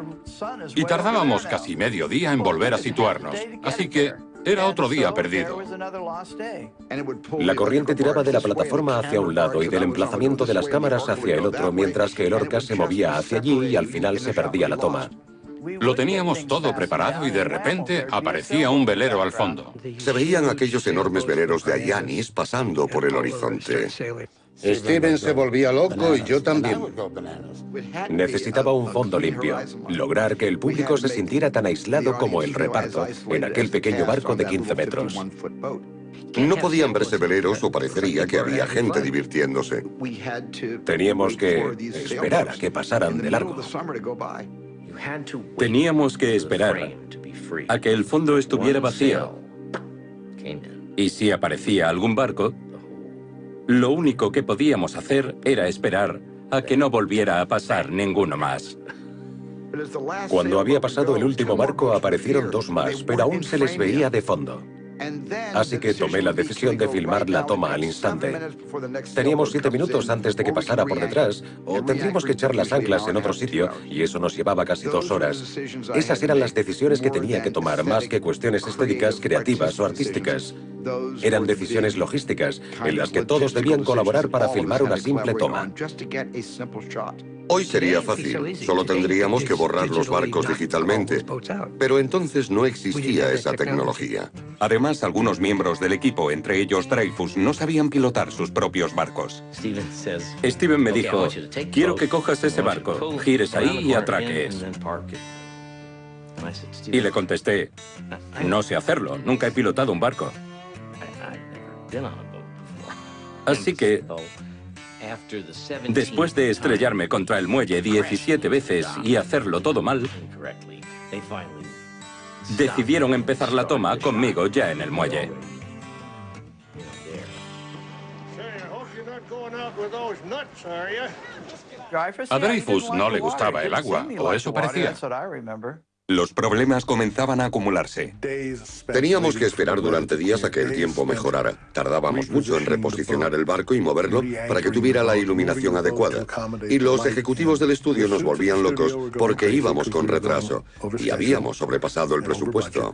Y tardábamos casi medio día en volver a situarnos, así que era otro día perdido. La corriente tiraba de la plataforma hacia un lado y del emplazamiento de las cámaras hacia el otro, mientras que el Orca se movía hacia allí y al final se perdía la toma. Lo teníamos todo preparado y de repente aparecía un velero al fondo. Se veían aquellos enormes veleros de Hyannis pasando por el horizonte. Steven se volvía loco y yo también. Necesitaba un fondo limpio, lograr que el público se sintiera tan aislado como el reparto en aquel pequeño barco de 15 metros. No podían verse veleros o parecería que había gente divirtiéndose. Teníamos que esperar a que pasaran de largo. Teníamos que esperar a que el fondo estuviera vacío. Y si aparecía algún barco, lo único que podíamos hacer era esperar a que no volviera a pasar ninguno más. Cuando había pasado el último barco, aparecieron dos más, pero aún se les veía de fondo. Así que tomé la decisión de filmar la toma al instante. Teníamos 7 minutos antes de que pasara por detrás, o tendríamos que echar las anclas en otro sitio, y eso nos llevaba casi 2 horas. Esas eran las decisiones que tenía que tomar, más que cuestiones estéticas, creativas o artísticas. Eran decisiones logísticas, en las que todos debían colaborar para filmar una simple toma. Hoy sería fácil, solo tendríamos que borrar los barcos digitalmente. Pero entonces no existía esa tecnología. Además, algunos miembros del equipo, entre ellos Dreyfus, no sabían pilotar sus propios barcos. Steven me dijo: quiero que cojas ese barco, gires ahí y atraques. Y le contesté: no sé hacerlo, nunca he pilotado un barco. Así que, después de estrellarme contra el muelle 17 veces y hacerlo todo mal, decidieron empezar la toma conmigo ya en el muelle. A Dreyfus no le gustaba el agua, o eso parecía. Los problemas comenzaban a acumularse. Teníamos que esperar durante días a que el tiempo mejorara. Tardábamos mucho en reposicionar el barco y moverlo para que tuviera la iluminación adecuada. Y los ejecutivos del estudio nos volvían locos porque íbamos con retraso y habíamos sobrepasado el presupuesto.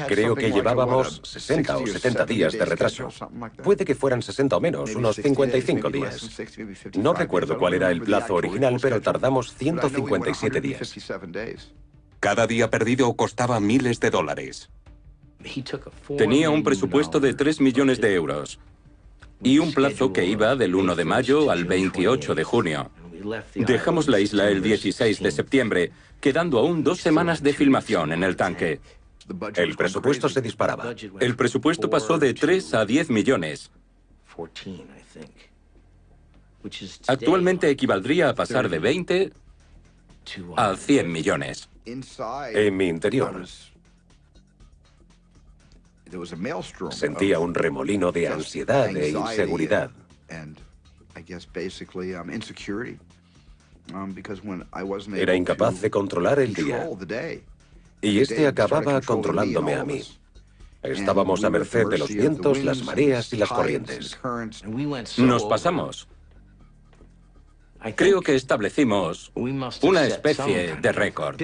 Creo que llevábamos 60 o 70 días de retraso. Puede que fueran 60 o menos, unos 55 días. No recuerdo cuál era el plazo original, pero tardamos 157 días. Cada día perdido costaba miles de dólares. Tenía un presupuesto de 3 millones de euros y un plazo que iba del 1 de mayo al 28 de junio. Dejamos la isla el 16 de septiembre, quedando aún 2 semanas de filmación en el tanque. El presupuesto se disparaba. El presupuesto pasó de 3 a 10 millones. Actualmente equivaldría a pasar de 20 a 100 millones. En mi interior sentía un remolino de ansiedad e inseguridad. Era incapaz de controlar el día. Y este acababa controlándome a mí. Estábamos a merced de los vientos, las mareas y las corrientes. Nos pasamos. Creo que establecimos una especie de récord.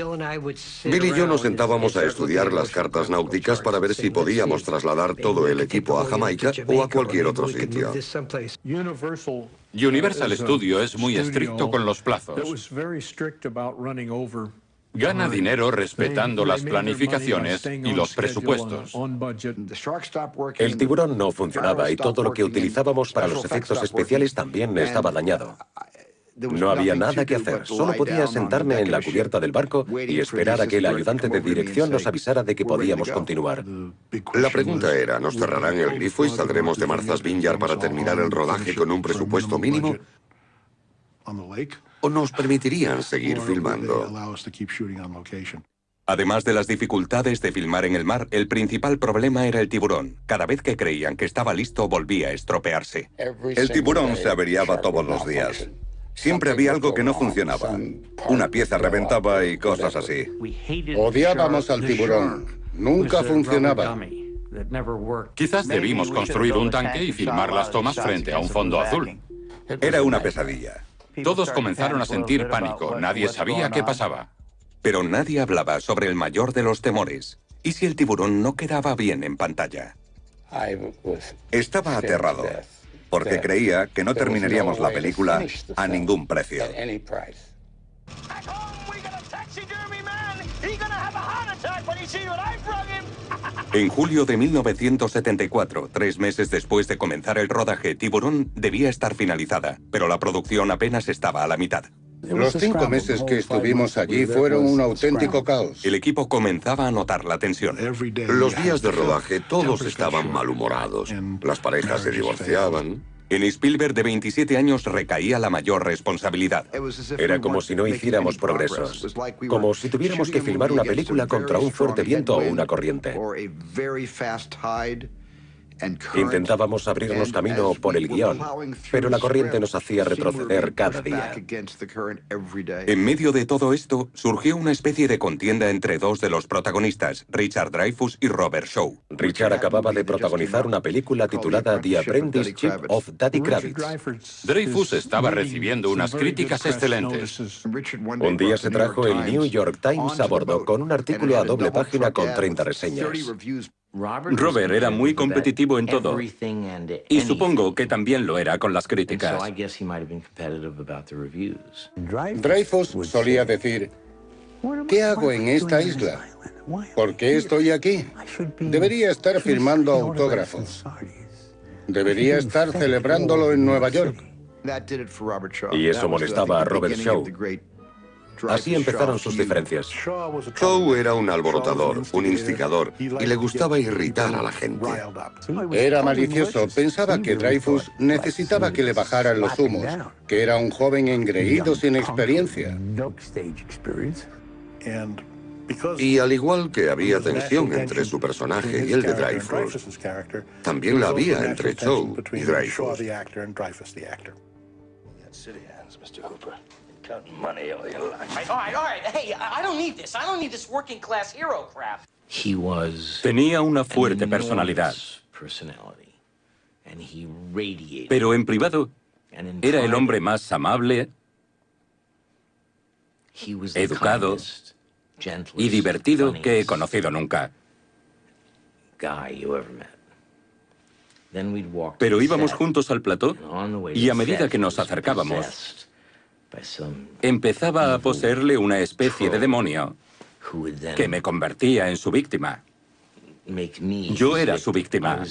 Bill y yo nos sentábamos a estudiar las cartas náuticas para ver si podíamos trasladar todo el equipo a Jamaica o a cualquier otro sitio. Universal Studio es muy estricto con los plazos. Gana dinero respetando las planificaciones y los presupuestos. El tiburón no funcionaba y todo lo que utilizábamos para los efectos especiales también estaba dañado. No había nada que hacer, solo podía sentarme en la cubierta del barco y esperar a que el ayudante de dirección nos avisara de que podíamos continuar. La pregunta era, ¿nos cerrarán el grifo y saldremos de Martha's Vineyard para terminar el rodaje con un presupuesto mínimo? ¿O nos permitirían seguir filmando? Además de las dificultades de filmar en el mar, el principal problema era el tiburón. Cada vez que creían que estaba listo, volvía a estropearse. El tiburón se averiaba todos los días. Siempre había algo que no funcionaba. Una pieza reventaba y cosas así. Odiábamos al tiburón. Nunca funcionaba. Quizás debimos construir un tanque y filmar las tomas frente a un fondo azul. Era una pesadilla. Todos comenzaron a sentir pánico. Nadie sabía qué pasaba. Pero nadie hablaba sobre el mayor de los temores. ¿Y si el tiburón no quedaba bien en pantalla? Estaba aterrado, porque creía que no terminaríamos la película a ningún precio. En julio de 1974, 3 meses después de comenzar el rodaje, Tiburón debía estar finalizada, pero la producción apenas estaba a la mitad. Los 5 meses que estuvimos allí fueron un auténtico caos. El equipo comenzaba a notar la tensión. Los días de rodaje todos estaban malhumorados. Las parejas se divorciaban. En Spielberg, de 27 años, recaía la mayor responsabilidad. Era como si no hiciéramos progresos. Como si tuviéramos que filmar una película contra un fuerte viento o una corriente. Intentábamos abrirnos camino por el guión, pero la corriente nos hacía retroceder cada día. En medio de todo esto, surgió una especie de contienda entre 2 de los protagonistas, Richard Dreyfuss y Robert Shaw. Richard acababa de protagonizar una película titulada The Apprenticeship of Daddy Kravitz. Dreyfuss estaba recibiendo unas críticas excelentes. Un día se trajo el New York Times a bordo con un artículo a doble página con 30 reseñas. Robert era muy competitivo en todo, y supongo que también lo era con las críticas. Dreyfuss solía decir, ¿qué hago en esta isla? ¿Por qué estoy aquí? Debería estar firmando autógrafos. Debería estar celebrándolo en Nueva York. Y eso molestaba a Robert Shaw. Así empezaron sus diferencias. Shaw era un alborotador, un instigador, y le gustaba irritar a la gente. Era malicioso. Pensaba que Dreyfuss necesitaba que le bajaran los humos, que era un joven engreído sin experiencia. Y al igual que había tensión entre su personaje y el de Dreyfuss, también la había entre Shaw y Dreyfuss. Tenía una fuerte personalidad. Pero en privado era el hombre más amable, educado y divertido que he conocido nunca. Pero íbamos juntos al plató y a medida que nos acercábamos, empezaba a poseerle una especie de demonio que me convertía en su víctima. Yo era su víctima.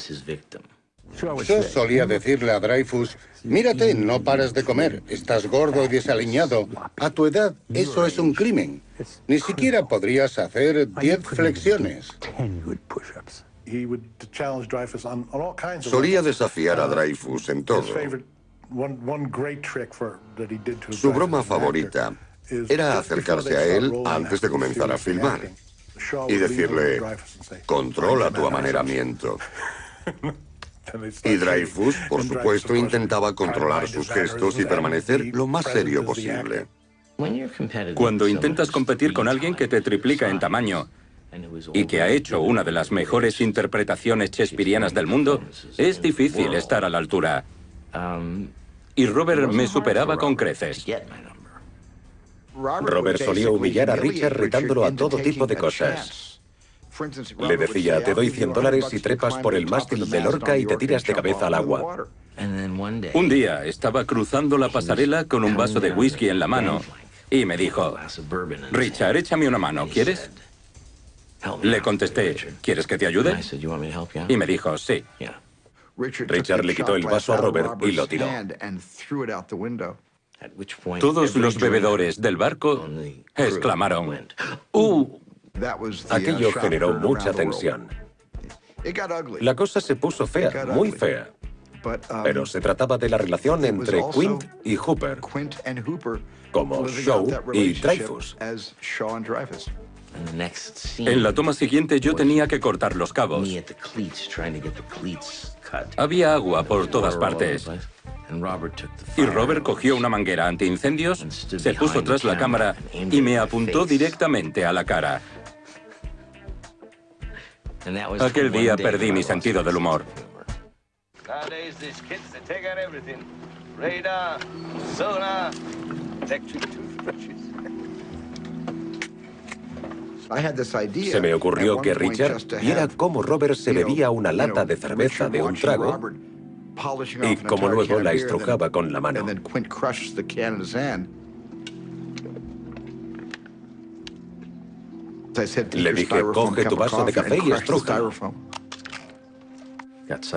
Yo solía decirle a Dreyfus, mírate, no paras de comer, estás gordo y desaliñado. A tu edad, eso es un crimen. Ni siquiera podrías hacer 10 flexiones. Solía desafiar a Dreyfus en todo. Su broma favorita era acercarse a él antes de comenzar a filmar y decirle, controla tu amaneramiento. Y Dreyfus, por supuesto, intentaba controlar sus gestos y permanecer lo más serio posible. Cuando intentas competir con alguien que te triplica en tamaño y que ha hecho una de las mejores interpretaciones shakespearianas del mundo, es difícil estar a la altura. Y Robert me superaba con creces. Robert solía humillar a Richard retándolo a todo tipo de cosas. Le decía, te doy $100 si trepas por el mástil de Lorca y te tiras de cabeza al agua. Un día estaba cruzando la pasarela con un vaso de whisky en la mano y me dijo, Richard, échame una mano, ¿quieres? Le contesté, ¿quieres que te ayude? Y me dijo, sí. Richard le quitó el vaso a Robert y lo tiró. Todos los bebedores del barco exclamaron, Aquello generó mucha tensión. La cosa se puso fea, muy fea. Pero se trataba de la relación entre Quint y Hooper, como Shaw y Dreyfus. En la toma siguiente yo tenía que cortar los cabos. Había agua por todas partes. Y Robert cogió una manguera antiincendios, se puso tras la cámara y me apuntó directamente a la cara. Aquel día perdí mi sentido del humor. Se me ocurrió que Richard viera cómo Robert se bebía una lata de cerveza de un trago y cómo luego la estrujaba con la mano. Le dije, coge tu vaso de café y estrújalo.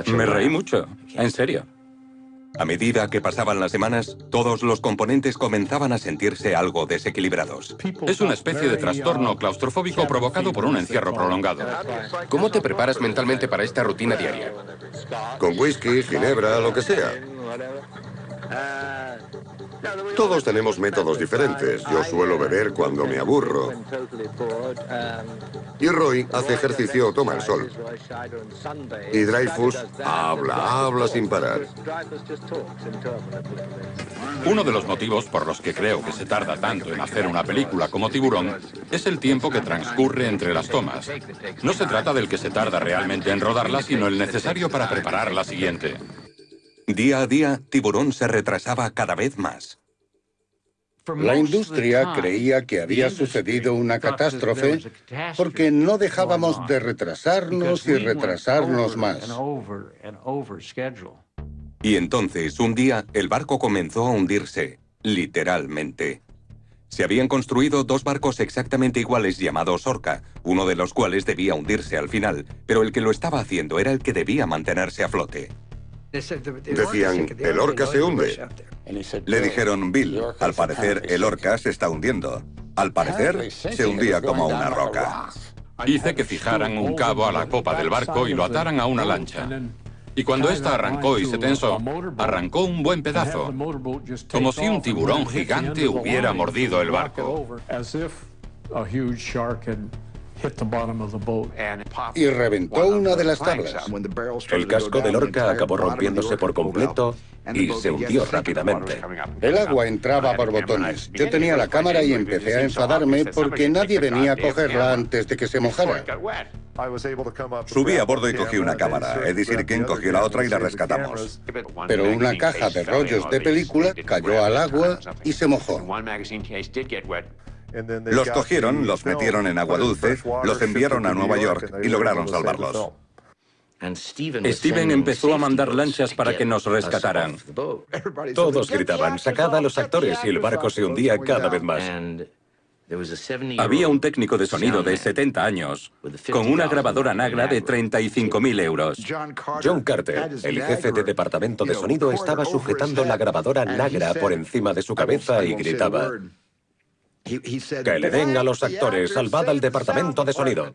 Me reí mucho, en serio. A medida que pasaban las semanas, todos los componentes comenzaban a sentirse algo desequilibrados. Es una especie de trastorno claustrofóbico provocado por un encierro prolongado. ¿Cómo te preparas mentalmente para esta rutina diaria? Con whisky, ginebra, lo que sea. Todos tenemos métodos diferentes. Yo suelo beber cuando me aburro. Y Roy hace ejercicio o toma el sol. Y Dreyfus habla sin parar. Uno de los motivos por los que creo que se tarda tanto en hacer una película como Tiburón es el tiempo que transcurre entre las tomas. No se trata del que se tarda realmente en rodarla, sino el necesario para preparar la siguiente. Día a día, Tiburón se retrasaba cada vez más. La industria creía que había sucedido una catástrofe porque no dejábamos de retrasarnos y retrasarnos más. Y entonces, un día, el barco comenzó a hundirse, literalmente. Se habían construido 2 barcos exactamente iguales llamados Orca, uno de los cuales debía hundirse al final, pero el que lo estaba haciendo era el que debía mantenerse a flote. Decían, el Orca se hunde. Le dijeron, Bill, al parecer el Orca se está hundiendo. Al parecer, se hundía como una roca. Hice que fijaran un cabo a la popa del barco y lo ataran a una lancha. Y cuando ésta arrancó y se tensó, arrancó un buen pedazo, como si un tiburón gigante hubiera mordido el barco. y reventó una de las tablas. El casco del orca acabó rompiéndose por completo y se hundió rápidamente. El agua entraba a borbotones. Yo tenía la cámara y empecé a enfadarme porque nadie venía a cogerla antes de que se mojara. Subí a bordo y cogí una cámara. Eddie Sirkin cogió la otra y la rescatamos. Pero una caja de rollos de película cayó al agua y se mojó. Los cogieron, los metieron en agua dulce, los enviaron a Nueva York y lograron salvarlos. Steven empezó a mandar lanchas para que nos rescataran. Todos gritaban, sacad a los actores, y el barco se hundía cada vez más. Había un técnico de sonido de 70 años, con una grabadora Nagra de 35.000 euros. John Carter, el jefe de departamento de sonido, estaba sujetando la grabadora Nagra por encima de su cabeza y gritaba: que le den a los actores, salvad al departamento de sonido.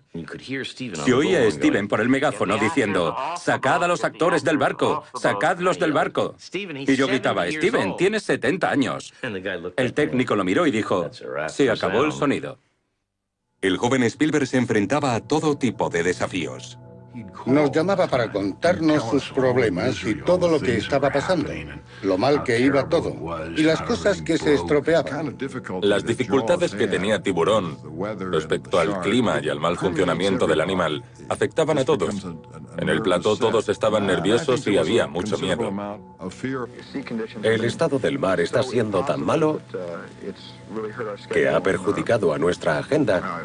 Se oía a Steven por el megáfono diciendo: sacad a los actores del barco, sacadlos del barco. Y yo gritaba: Steven, tienes 70 años. El técnico lo miró y dijo: se acabó el sonido. El joven Spielberg se enfrentaba a todo tipo de desafíos. Nos llamaba para contarnos sus problemas y todo lo que estaba pasando, lo mal que iba todo y las cosas que se estropeaban. Las dificultades que tenía Tiburón respecto al clima y al mal funcionamiento del animal afectaban a todos. En el plató todos estaban nerviosos y había mucho miedo. El estado del mar está siendo tan malo que ha perjudicado a nuestra agenda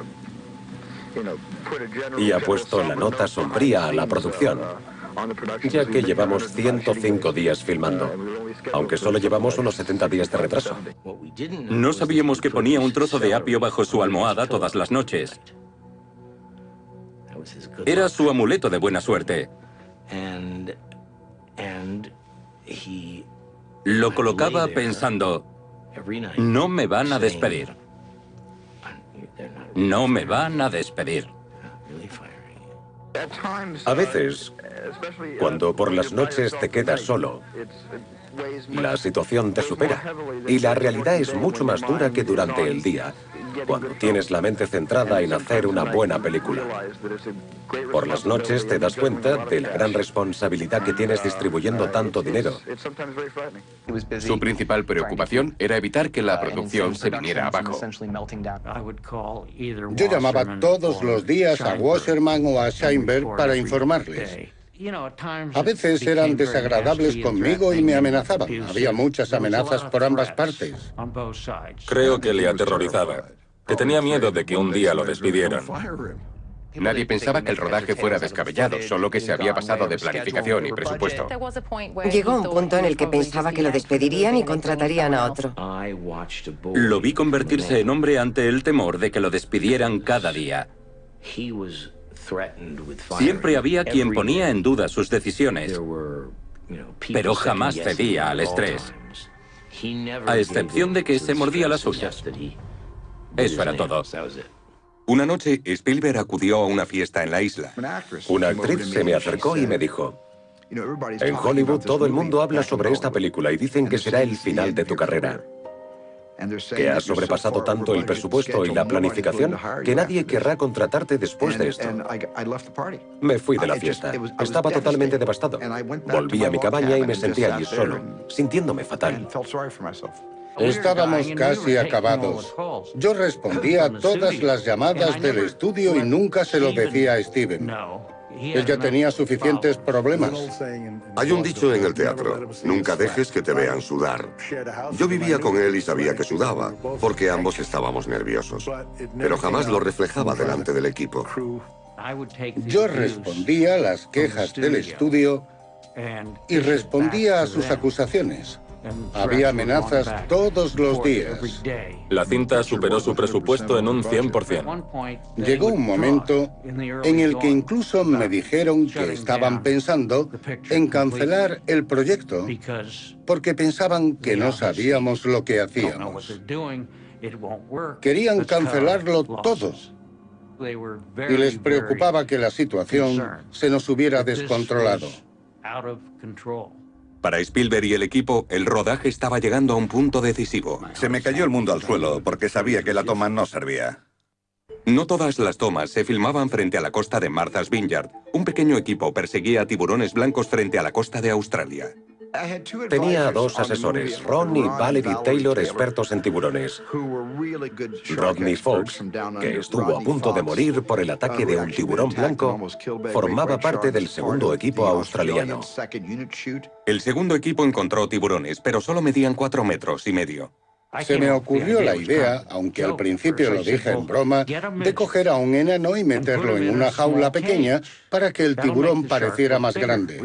y ha puesto la nota sombría a la producción, ya que llevamos 105 días filmando, aunque solo llevamos unos 70 días de retraso. No sabíamos que ponía un trozo de apio bajo su almohada todas las noches. Era su amuleto de buena suerte. Lo colocaba pensando: no me van a despedir. No me van a despedir. A veces, cuando por las noches te quedas solo, la situación te supera y la realidad es mucho más dura que durante el día, cuando tienes la mente centrada en hacer una buena película. Por las noches te das cuenta de la gran responsabilidad que tienes distribuyendo tanto dinero. Su principal preocupación era evitar que la producción se viniera abajo. Yo llamaba todos los días a Wasserman o a Sheinberg para informarles. A veces eran desagradables conmigo y me amenazaban. Había muchas amenazas por ambas partes. Creo que le aterrorizaba, que tenía miedo de que un día lo despidieran. Nadie pensaba que el rodaje fuera descabellado, solo que se había pasado de planificación y presupuesto. Llegó un punto en el que pensaba que lo despedirían y contratarían a otro. Lo vi convertirse en hombre ante el temor de que lo despidieran cada día. Siempre había quien ponía en duda sus decisiones, pero jamás cedía al estrés, a excepción de que se mordía las uñas. Eso era todo. Una noche, Spielberg acudió a una fiesta en la isla. Una actriz se me acercó y me dijo: en Hollywood todo el mundo habla sobre esta película y dicen que será el final de tu carrera, que has sobrepasado tanto el presupuesto y la planificación que nadie querrá contratarte después de esto. Me fui de la fiesta. Estaba totalmente devastado. Volví a mi cabaña y me senté allí solo, sintiéndome fatal. Estábamos casi acabados. Yo respondía a todas las llamadas del estudio y nunca se lo decía a Steven. Él ya tenía suficientes problemas. Hay un dicho en el teatro: nunca dejes que te vean sudar. Yo vivía con él y sabía que sudaba, porque ambos estábamos nerviosos. Pero jamás lo reflejaba delante del equipo. Yo respondía a las quejas del estudio y respondía a sus acusaciones. Había amenazas todos los días. La cinta superó su presupuesto en un 100%. Llegó un momento en el que incluso me dijeron que estaban pensando en cancelar el proyecto porque pensaban que no sabíamos lo que hacíamos. Querían cancelarlo todo y les preocupaba que la situación se nos hubiera descontrolado. Para Spielberg y el equipo, el rodaje estaba llegando a un punto decisivo. Se me cayó el mundo al suelo porque sabía que la toma no servía. No todas las tomas se filmaban frente a la costa de Martha's Vineyard. Un pequeño equipo perseguía a tiburones blancos frente a la costa de Australia. Tenía dos asesores, Ron y Valerie Taylor, expertos en tiburones. Rodney Fox, que estuvo a punto de morir por el ataque de un tiburón blanco, formaba parte del segundo equipo australiano. El segundo equipo encontró tiburones, pero solo medían 4,5 metros. Se me ocurrió la idea, aunque al principio lo dije en broma, de coger a un enano y meterlo en una jaula pequeña para que el tiburón pareciera más grande.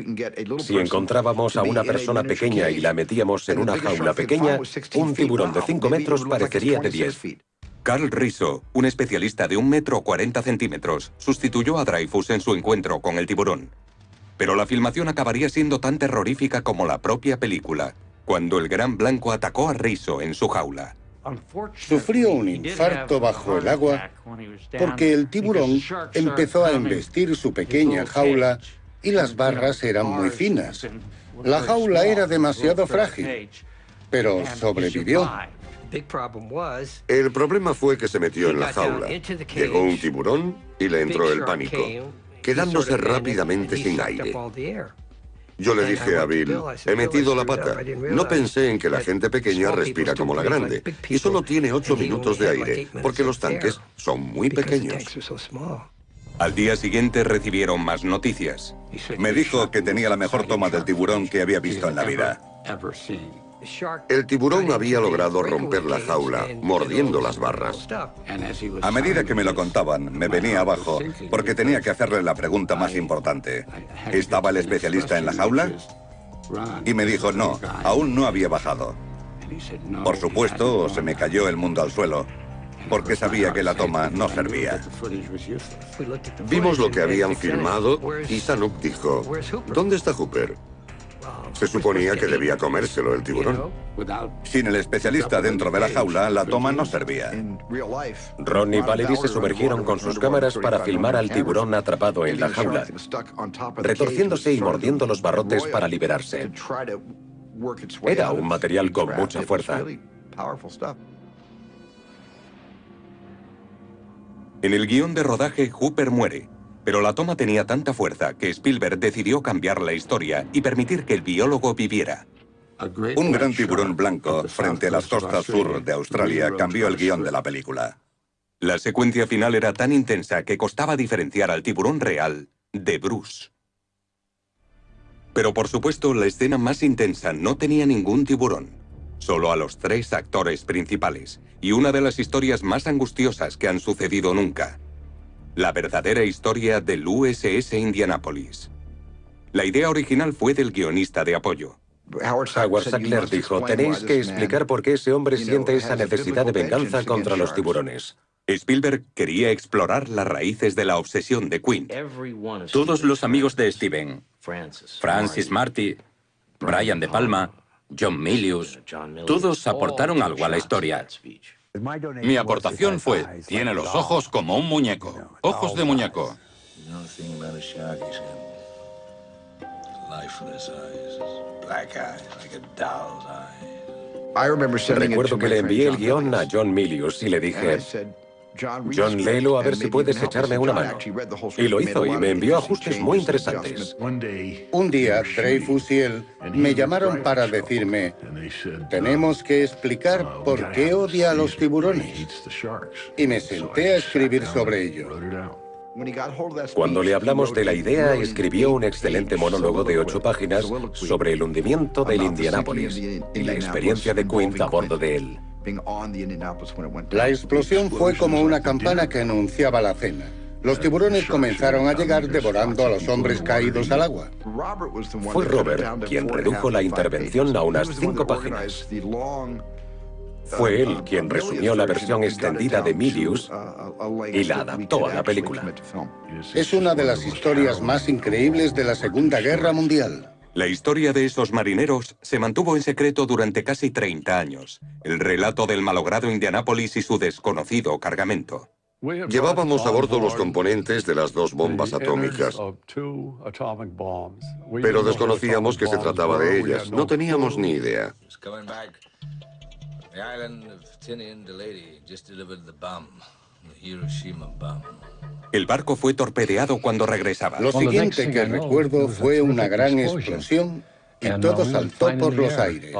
Si encontrábamos a una persona pequeña y la metíamos en una jaula pequeña, un tiburón de 5 metros parecería de 10. Carl Risso, un especialista de 1,40 metros, sustituyó a Dreyfus en su encuentro con el tiburón. Pero la filmación acabaría siendo tan terrorífica como la propia película, cuando el gran blanco atacó a Risso en su jaula. Sufrió un infarto bajo el agua porque el tiburón empezó a embestir su pequeña jaula y las barras eran muy finas. La jaula era demasiado frágil, pero sobrevivió. El problema fue que se metió en la jaula. Llegó un tiburón y le entró el pánico, quedándose rápidamente sin aire. Yo le dije a Bill, he metido la pata. No pensé en que la gente pequeña respira como la grande y solo tiene 8 minutos de aire, porque los tanques son muy pequeños. Al día siguiente recibieron más noticias. Me dijo que tenía la mejor toma del tiburón que había visto en la vida. El tiburón había logrado romper la jaula, mordiendo las barras. A medida que me lo contaban, me venía abajo, porque tenía que hacerle la pregunta más importante. ¿Estaba el especialista en la jaula? Y me dijo, no, aún no había bajado. Por supuesto, se me cayó el mundo al suelo, porque sabía que la toma no servía. Vimos lo que habían filmado y Zanuck dijo, ¿dónde está Hooper? Se suponía que debía comérselo el tiburón. Sin el especialista dentro de la jaula, la toma no servía. Ron y Valerie se sumergieron con sus cámaras para filmar al tiburón atrapado en la jaula, retorciéndose y mordiendo los barrotes para liberarse. Era un material con mucha fuerza. En el guión de rodaje, Hooper muere, pero la toma tenía tanta fuerza que Spielberg decidió cambiar la historia y permitir que el biólogo viviera. Un gran tiburón blanco frente a las costas sur de Australia cambió el guión de la película. La secuencia final era tan intensa que costaba diferenciar al tiburón real de Bruce. Pero por supuesto, la escena más intensa no tenía ningún tiburón, solo a los 3 actores principales, y una de las historias más angustiosas que han sucedido nunca. La verdadera historia del USS Indianapolis. La idea original fue del guionista de apoyo. Howard Sackler dijo, tenéis que explicar por qué ese hombre siente esa necesidad de venganza contra los tiburones. Spielberg quería explorar las raíces de la obsesión de Quint. Todos los amigos de Steven, Francis Marty, Brian De Palma, John Milius, todos aportaron algo a la historia. Mi aportación fue, tiene los ojos como un muñeco, ojos de muñeco. Recuerdo que le envié el guión a John Milius y le dije, John, léelo a ver si puedes echarme una mano. Y lo hizo y me envió ajustes muy interesantes. Un día, Dreyfus y él me llamaron para decirme, tenemos que explicar por qué odia a los tiburones. Y me senté a escribir sobre ello. Cuando le hablamos de la idea, escribió un excelente monólogo de 8 páginas sobre el hundimiento del Indianapolis y la experiencia de Quint a bordo de él. La explosión fue como una campana que anunciaba la cena. Los tiburones comenzaron a llegar devorando a los hombres caídos al agua. Fue Robert quien redujo la intervención a unas 5 páginas. Fue él quien resumió la versión extendida de Milius y la adaptó a la película. Es una de las historias más increíbles de la Segunda Guerra Mundial. La historia de esos marineros se mantuvo en secreto durante casi 30 años. El relato del malogrado Indianapolis y su desconocido cargamento. Llevábamos a bordo los componentes de las 2 bombas atómicas, pero desconocíamos que se trataba de ellas. No teníamos ni idea. El barco fue torpedeado cuando regresaba. Lo siguiente que recuerdo fue una gran explosión y todo saltó por los aires.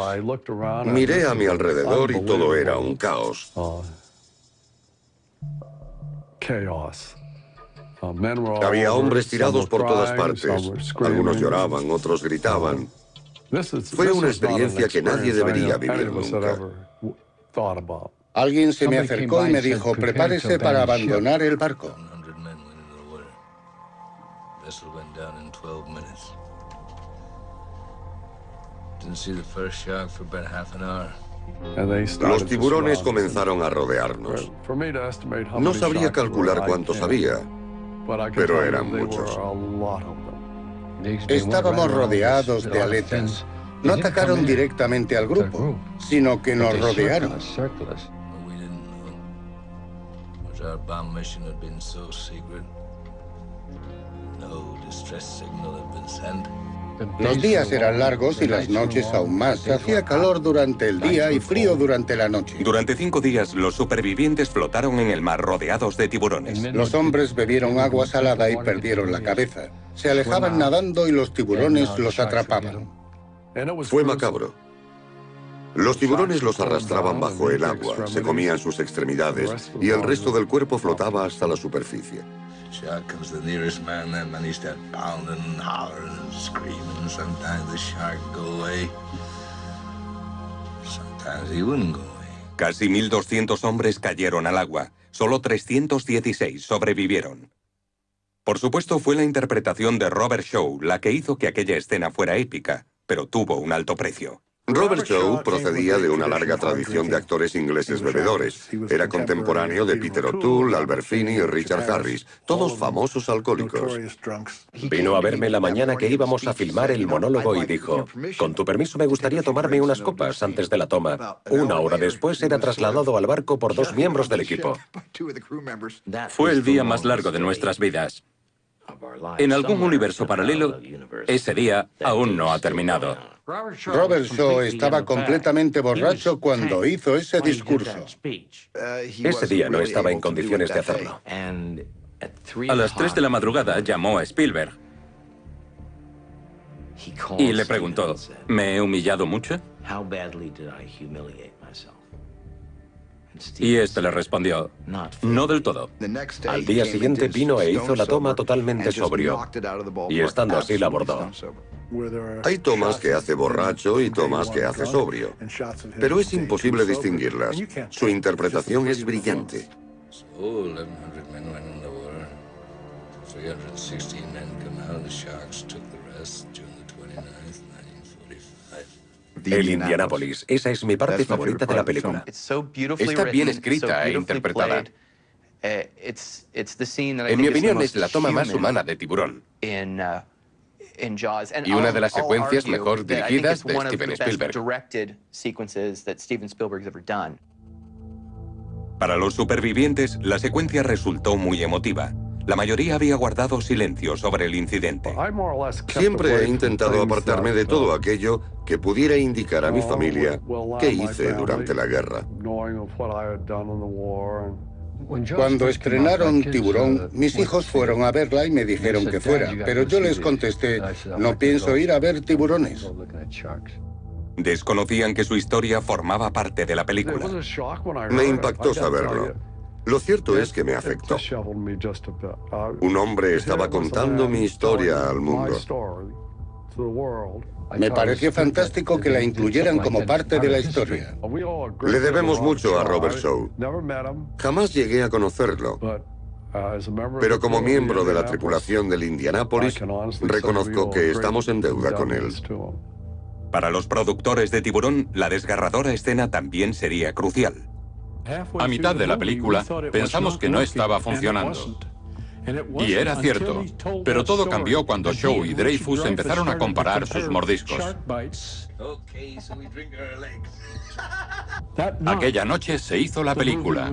Miré a mi alrededor y todo era un caos. Había hombres tirados por todas partes. Algunos lloraban, otros gritaban. Fue una experiencia que nadie debería vivir nunca. Alguien se me acercó y me dijo, prepárese para abandonar el barco. Los tiburones comenzaron a rodearnos. No sabría calcular cuántos había, pero eran muchos. Estábamos rodeados de aletas. No atacaron directamente al grupo, sino que nos rodearon. Los días eran largos y las noches aún más. Hacía calor durante el día y frío durante la noche. Durante 5 días, los supervivientes flotaron en el mar rodeados de tiburones. Los hombres bebieron agua salada y perdieron la cabeza. Se alejaban nadando y los tiburones los atrapaban. Fue macabro. Los tiburones los arrastraban bajo el agua, se comían sus extremidades y el resto del cuerpo flotaba hasta la superficie. Shark comes the nearest man, that man he start pounding and hollering and screaming. Sometimes the shark go away. Sometimes he wouldn't go away. Casi 1.200 hombres cayeron al agua. Solo 316 sobrevivieron. Por supuesto, fue la interpretación de Robert Shaw la que hizo que aquella escena fuera épica, pero tuvo un alto precio. Robert Shaw procedía de una larga tradición de actores ingleses bebedores. Era contemporáneo de Peter O'Toole, Albert Finney y Richard Harris, todos famosos alcohólicos. Vino a verme la mañana que íbamos a filmar el monólogo y dijo, con tu permiso me gustaría tomarme unas copas antes de la toma. 1 hora después era trasladado al barco por 2 miembros del equipo. Fue el día más largo de nuestras vidas. En algún universo paralelo, ese día aún no ha terminado. Robert Shaw estaba completamente borracho cuando hizo ese discurso. Ese día no estaba en condiciones de hacerlo. A las 3 de la madrugada llamó a Spielberg y le preguntó, ¿me he humillado mucho? Y este le respondió, no del todo. Al día siguiente vino e hizo la toma totalmente sobrio, y estando así la abordó. Hay tomas que hace borracho y tomas que hace sobrio, pero es imposible distinguirlas. Su interpretación es brillante. 1,100 men went in the water. 316 men come out. The sharks took the rest June the 29th, 1945. El Indianápolis. Esa es mi parte favorita de la película. Está bien escrita e interpretada. En mi opinión, es la toma más humana de Tiburón. Y una de las secuencias mejor dirigidas de Steven Spielberg. Para los supervivientes, la secuencia resultó muy emotiva. La mayoría había guardado silencio sobre el incidente. Siempre he intentado apartarme de todo aquello que pudiera indicar a mi familia qué hice durante la guerra. Cuando estrenaron Tiburón, mis hijos fueron a verla y me dijeron que fuera, pero yo les contesté, no pienso ir a ver tiburones. Desconocían que su historia formaba parte de la película. Me impactó saberlo. Lo cierto es que me afectó. Un hombre estaba contando mi historia al mundo. Me pareció fantástico que la incluyeran como parte de la historia. Le debemos mucho a Robert Shaw. Jamás llegué a conocerlo, pero como miembro de la tripulación del Indianápolis, reconozco que estamos en deuda con él. Para los productores de Tiburón, la desgarradora escena también sería crucial. A mitad de la película, pensamos que no estaba funcionando. Y era cierto, pero todo cambió cuando Shaw y Dreyfus empezaron a comparar sus mordiscos. Aquella noche se hizo la película.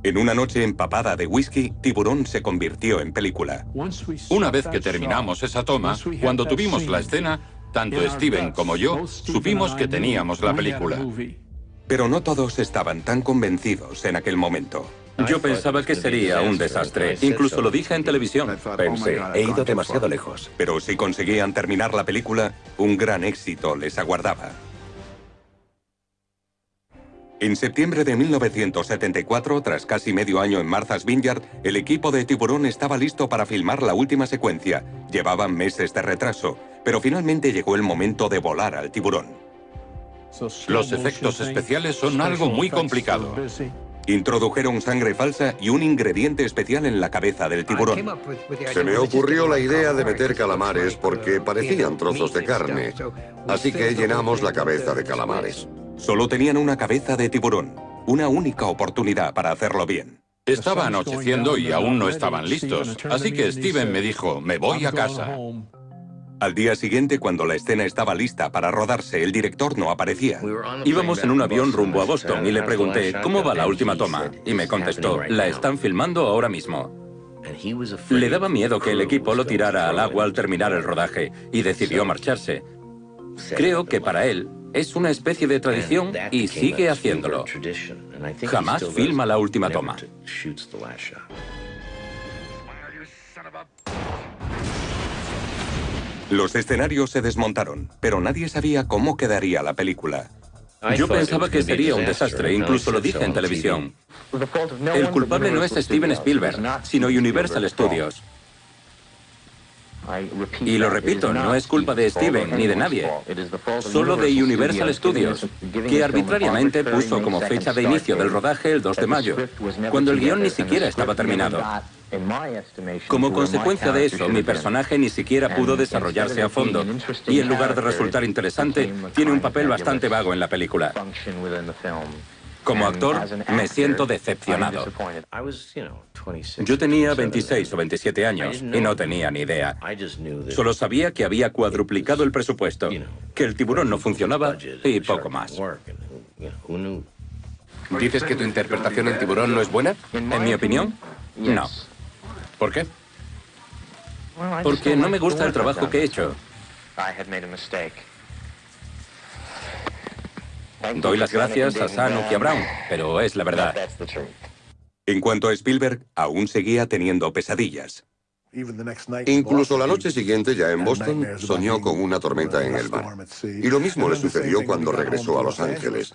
En una noche empapada de whisky, Tiburón se convirtió en película. Una vez que terminamos esa toma, cuando tuvimos la escena, tanto Steven como yo supimos que teníamos la película. Pero no todos estaban tan convencidos en aquel momento. Yo pensaba que sería un desastre. Incluso lo dije en televisión. Pensé, he ido demasiado lejos. Pero si conseguían terminar la película, un gran éxito les aguardaba. En septiembre de 1974, tras casi medio año en Martha's Vineyard, el equipo de Tiburón estaba listo para filmar la última secuencia. Llevaban meses de retraso, pero finalmente llegó el momento de volar al tiburón. Los efectos especiales son algo muy complicado. Introdujeron sangre falsa y un ingrediente especial en la cabeza del tiburón. Se me ocurrió la idea de meter calamares porque parecían trozos de carne. Así que llenamos la cabeza de calamares. Solo tenían una cabeza de tiburón, una única oportunidad para hacerlo bien. Estaba anocheciendo y aún no estaban listos, así que Steven me dijo, me voy a casa. Al día siguiente, cuando la escena estaba lista para rodarse, el director no aparecía. Íbamos en un avión rumbo a Boston y le pregunté, ¿cómo va la última toma? Y me contestó, la están filmando ahora mismo. Le daba miedo que el equipo lo tirara al agua al terminar el rodaje y decidió marcharse. Creo que para él es una especie de tradición y sigue haciéndolo. Jamás filma la última toma. Los escenarios se desmontaron, pero nadie sabía cómo quedaría la película. Yo pensaba que sería un desastre, incluso lo dije en televisión. El culpable no es Steven Spielberg, sino Universal Studios. Y lo repito, no es culpa de Steven ni de nadie, solo de Universal Studios, que arbitrariamente puso como fecha de inicio del rodaje el 2 de mayo, cuando el guión ni siquiera estaba terminado. Como consecuencia de eso, mi personaje ni siquiera pudo desarrollarse a fondo, y en lugar de resultar interesante, tiene un papel bastante vago en la película. Como actor, me siento decepcionado. Yo tenía 26 o 27 años y no tenía ni idea. Solo sabía que había cuadruplicado el presupuesto, que el tiburón no funcionaba y poco más. ¿Dices que tu interpretación en Tiburón no es buena? En mi opinión, no. ¿Por qué? Porque no me gusta el trabajo que he hecho. Doy las gracias a Zanuck y a Brown, pero es la verdad. En cuanto a Spielberg, aún seguía teniendo pesadillas. Incluso la noche siguiente, ya en Boston, soñó con una tormenta en el mar. Y lo mismo le sucedió cuando regresó a Los Ángeles.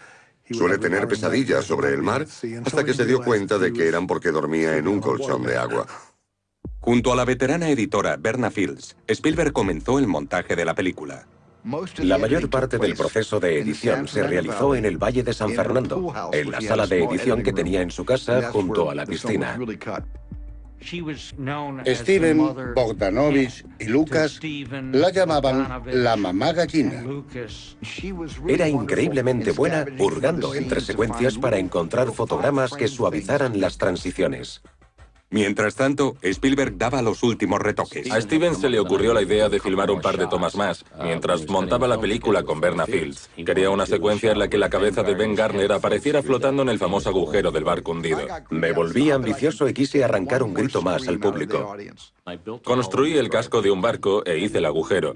Suele tener pesadillas sobre el mar hasta que se dio cuenta de que eran porque dormía en un colchón de agua. Junto a la veterana editora Verna Fields, Spielberg comenzó el montaje de la película. La mayor parte del proceso de edición se realizó en el Valle de San Fernando, en la sala de edición que tenía en su casa junto a la piscina. Steven, Bogdanovich y Lucas la llamaban la mamá gallina. Era increíblemente buena hurgando entre secuencias para encontrar fotogramas que suavizaran las transiciones. Mientras tanto, Spielberg daba los últimos retoques. A Steven se le ocurrió la idea de filmar un par de tomas más, mientras montaba la película con Verna Fields. Quería una secuencia en la que la cabeza de Ben Garner apareciera flotando en el famoso agujero del barco hundido. Me volví ambicioso y quise arrancar un grito más al público. Construí el casco de un barco e hice el agujero.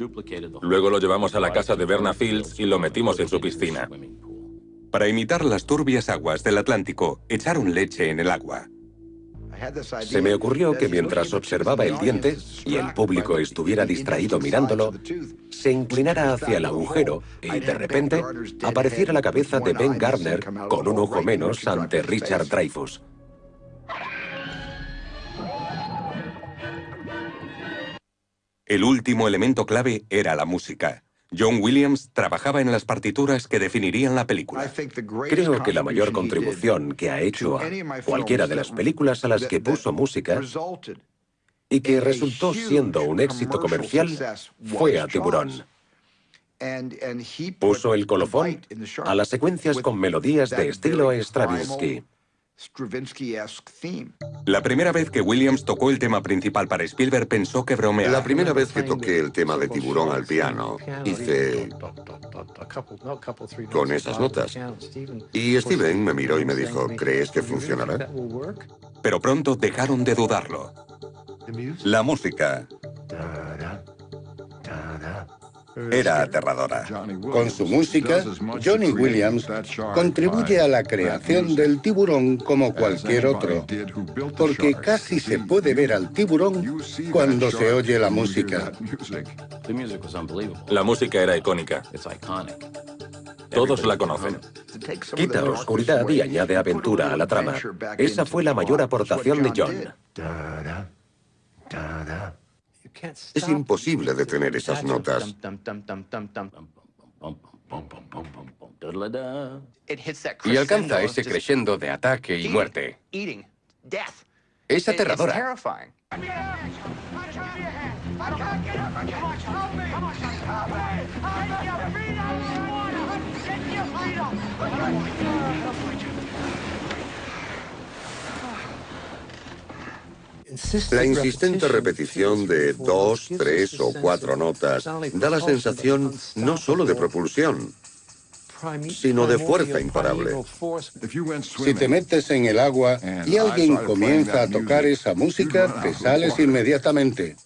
Luego lo llevamos a la casa de Verna Fields y lo metimos en su piscina. Para imitar las turbias aguas del Atlántico, echaron leche en el agua. Se me ocurrió que mientras observaba el diente y el público estuviera distraído mirándolo, se inclinara hacia el agujero y de repente apareciera la cabeza de Ben Garner con un ojo menos ante Richard Dreyfuss. El último elemento clave era la música. John Williams trabajaba en las partituras que definirían la película. Creo que la mayor contribución que ha hecho a cualquiera de las películas a las que puso música y que resultó siendo un éxito comercial fue a Tiburón. Puso el colofón a las secuencias con melodías de estilo Stravinsky. La primera vez que Williams tocó el tema principal para Spielberg pensó que bromeaba. La primera vez que toqué el tema de Tiburón al piano, hice con esas notas. Y Steven me miró y me dijo, ¿crees que funcionará? Pero pronto dejaron de dudarlo. La música Era aterradora. Con su música, Johnny Williams contribuye a la creación del tiburón como cualquier otro, porque casi se puede ver al tiburón cuando se oye la música. La música era icónica. Todos la conocen. Quita oscuridad y añade aventura a la trama. Esa fue la mayor aportación de John. Es imposible detener esas notas. Y alcanza ese crescendo de ataque y muerte. Es aterradora. La insistente repetición de 2, 3 o 4 notas da la sensación no solo de propulsión, sino de fuerza imparable. Si te metes en el agua y alguien comienza a tocar esa música, te sales inmediatamente.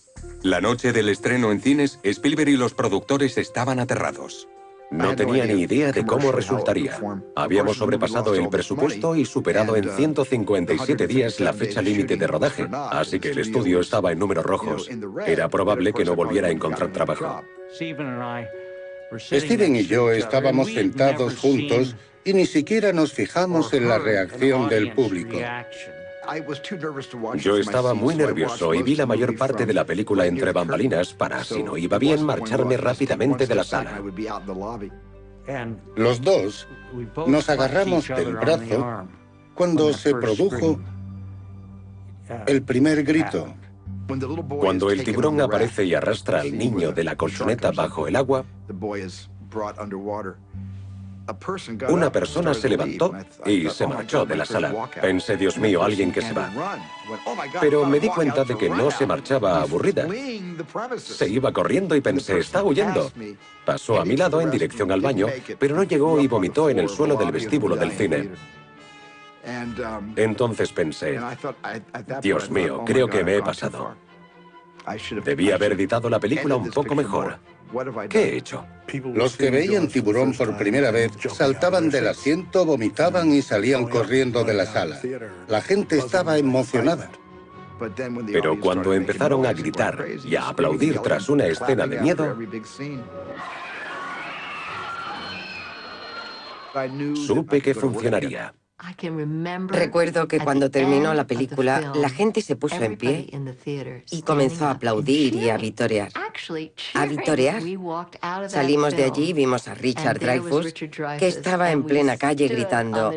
La noche del estreno en cines, Spielberg y los productores estaban aterrados. No tenía ni idea de cómo resultaría. Habíamos sobrepasado el presupuesto y superado en 157 días la fecha límite de rodaje, así que el estudio estaba en números rojos. Era probable que no volviera a encontrar trabajo. Steven y yo estábamos sentados juntos y ni siquiera nos fijamos en la reacción del público. Yo estaba muy nervioso y vi la mayor parte de la película entre bambalinas para, si no iba bien, marcharme rápidamente de la sala. Los dos nos agarramos del brazo cuando se produjo el primer grito. Cuando el tiburón aparece y arrastra al niño de la colchoneta bajo el agua, una persona se levantó y se marchó de la sala. Pensé, Dios mío, alguien que se va. Pero me di cuenta de que no se marchaba aburrida. Se iba corriendo y pensé, está huyendo. Pasó a mi lado en dirección al baño, pero no llegó y vomitó en el suelo del vestíbulo del cine. Entonces pensé, Dios mío, creo que me he pasado. Debí haber editado la película un poco mejor. ¿Qué he hecho? Los que veían Tiburón por primera vez saltaban del asiento, vomitaban y salían corriendo de la sala. La gente estaba emocionada. Pero cuando empezaron a gritar y a aplaudir tras una escena de miedo, supe que funcionaría. Recuerdo que cuando terminó la película, la gente se puso en pie y comenzó a aplaudir y a vitorear. ¿A vitorear? Salimos de allí y vimos a Richard Dreyfuss, que estaba en plena calle gritando,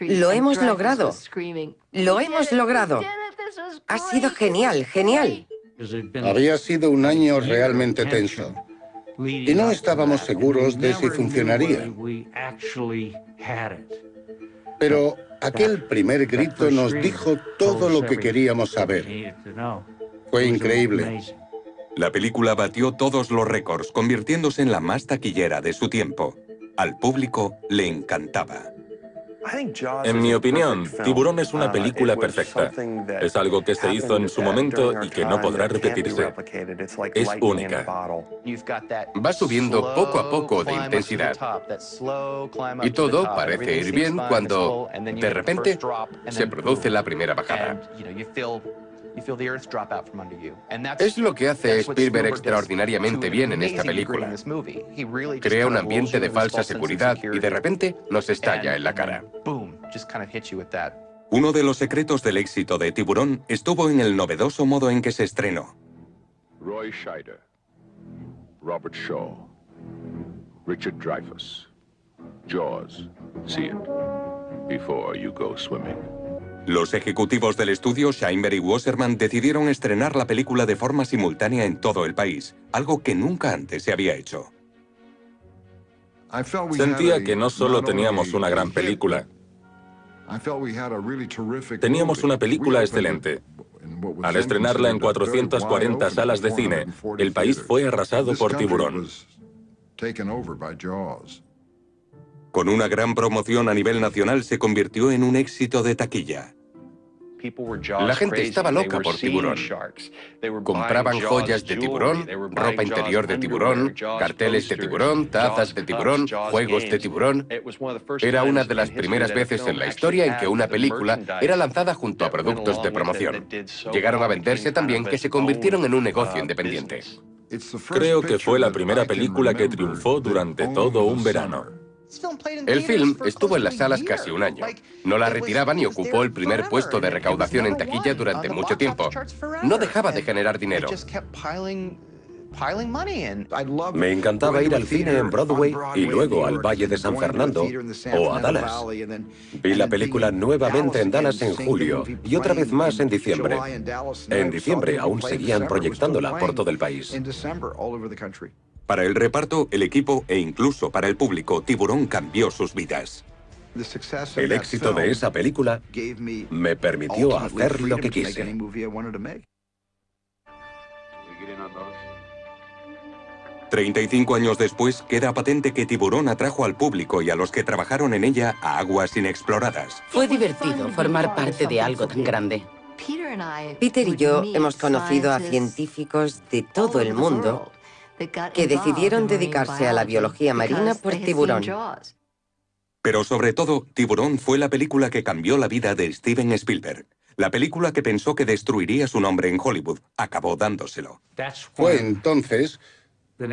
¡lo hemos logrado! ¡Lo hemos logrado! ¡Ha sido genial, genial! Había sido un año realmente tenso y no estábamos seguros de si funcionaría. Pero aquel primer grito nos dijo todo lo que queríamos saber. Fue increíble. La película batió todos los récords, convirtiéndose en la más taquillera de su tiempo. Al público le encantaba. En mi opinión, Tiburón es una película perfecta. Es algo que se hizo en su momento y que no podrá repetirse. Es única. Va subiendo poco a poco de intensidad. Y todo parece ir bien cuando, de repente, se produce la primera bajada. Es lo que hace Spielberg extraordinariamente bien en esta película. Crea un ambiente de falsa seguridad y de repente nos estalla en la cara. Uno de los secretos del éxito de Tiburón estuvo en el novedoso modo en que se estrenó. Roy Scheider, Robert Shaw, Richard Dreyfuss, Jaws. See it before you go swimming. Los ejecutivos del estudio, Sheinberg y Wasserman, decidieron estrenar la película de forma simultánea en todo el país, algo que nunca antes se había hecho. Sentía que no solo teníamos una gran película, teníamos una película excelente. Al estrenarla en 440 salas de cine, el país fue arrasado por Tiburón. Con una gran promoción a nivel nacional, se convirtió en un éxito de taquilla. La gente estaba loca por tiburón. Compraban joyas de tiburón, ropa interior de tiburón, carteles de tiburón, tazas de tiburón, juegos de tiburón. Era una de las primeras veces en la historia en que una película era lanzada junto a productos de promoción. Llegaron a venderse también que se convirtieron en un negocio independiente. Creo que fue la primera película que triunfó durante todo un verano. El film estuvo en las salas casi un año. No la retiraban y ocupó el primer puesto de recaudación en taquilla durante mucho tiempo. No dejaba de generar dinero. Me encantaba ir al cine en Broadway y luego al Valle de San Fernando o a Dallas. Vi la película nuevamente en Dallas en julio y otra vez más en diciembre. En diciembre aún seguían proyectándola por todo el país. Para el reparto, el equipo e incluso para el público, Tiburón cambió sus vidas. El éxito de esa película me permitió hacer lo que quise. 35 años después, queda patente que Tiburón atrajo al público y a los que trabajaron en ella a aguas inexploradas. Fue divertido formar parte de algo tan grande. Peter y yo hemos conocido a científicos de todo el mundo que decidieron dedicarse a la biología marina por Tiburón. Pero sobre todo, Tiburón fue la película que cambió la vida de Steven Spielberg. La película que pensó que destruiría su nombre en Hollywood acabó dándoselo. Fue entonces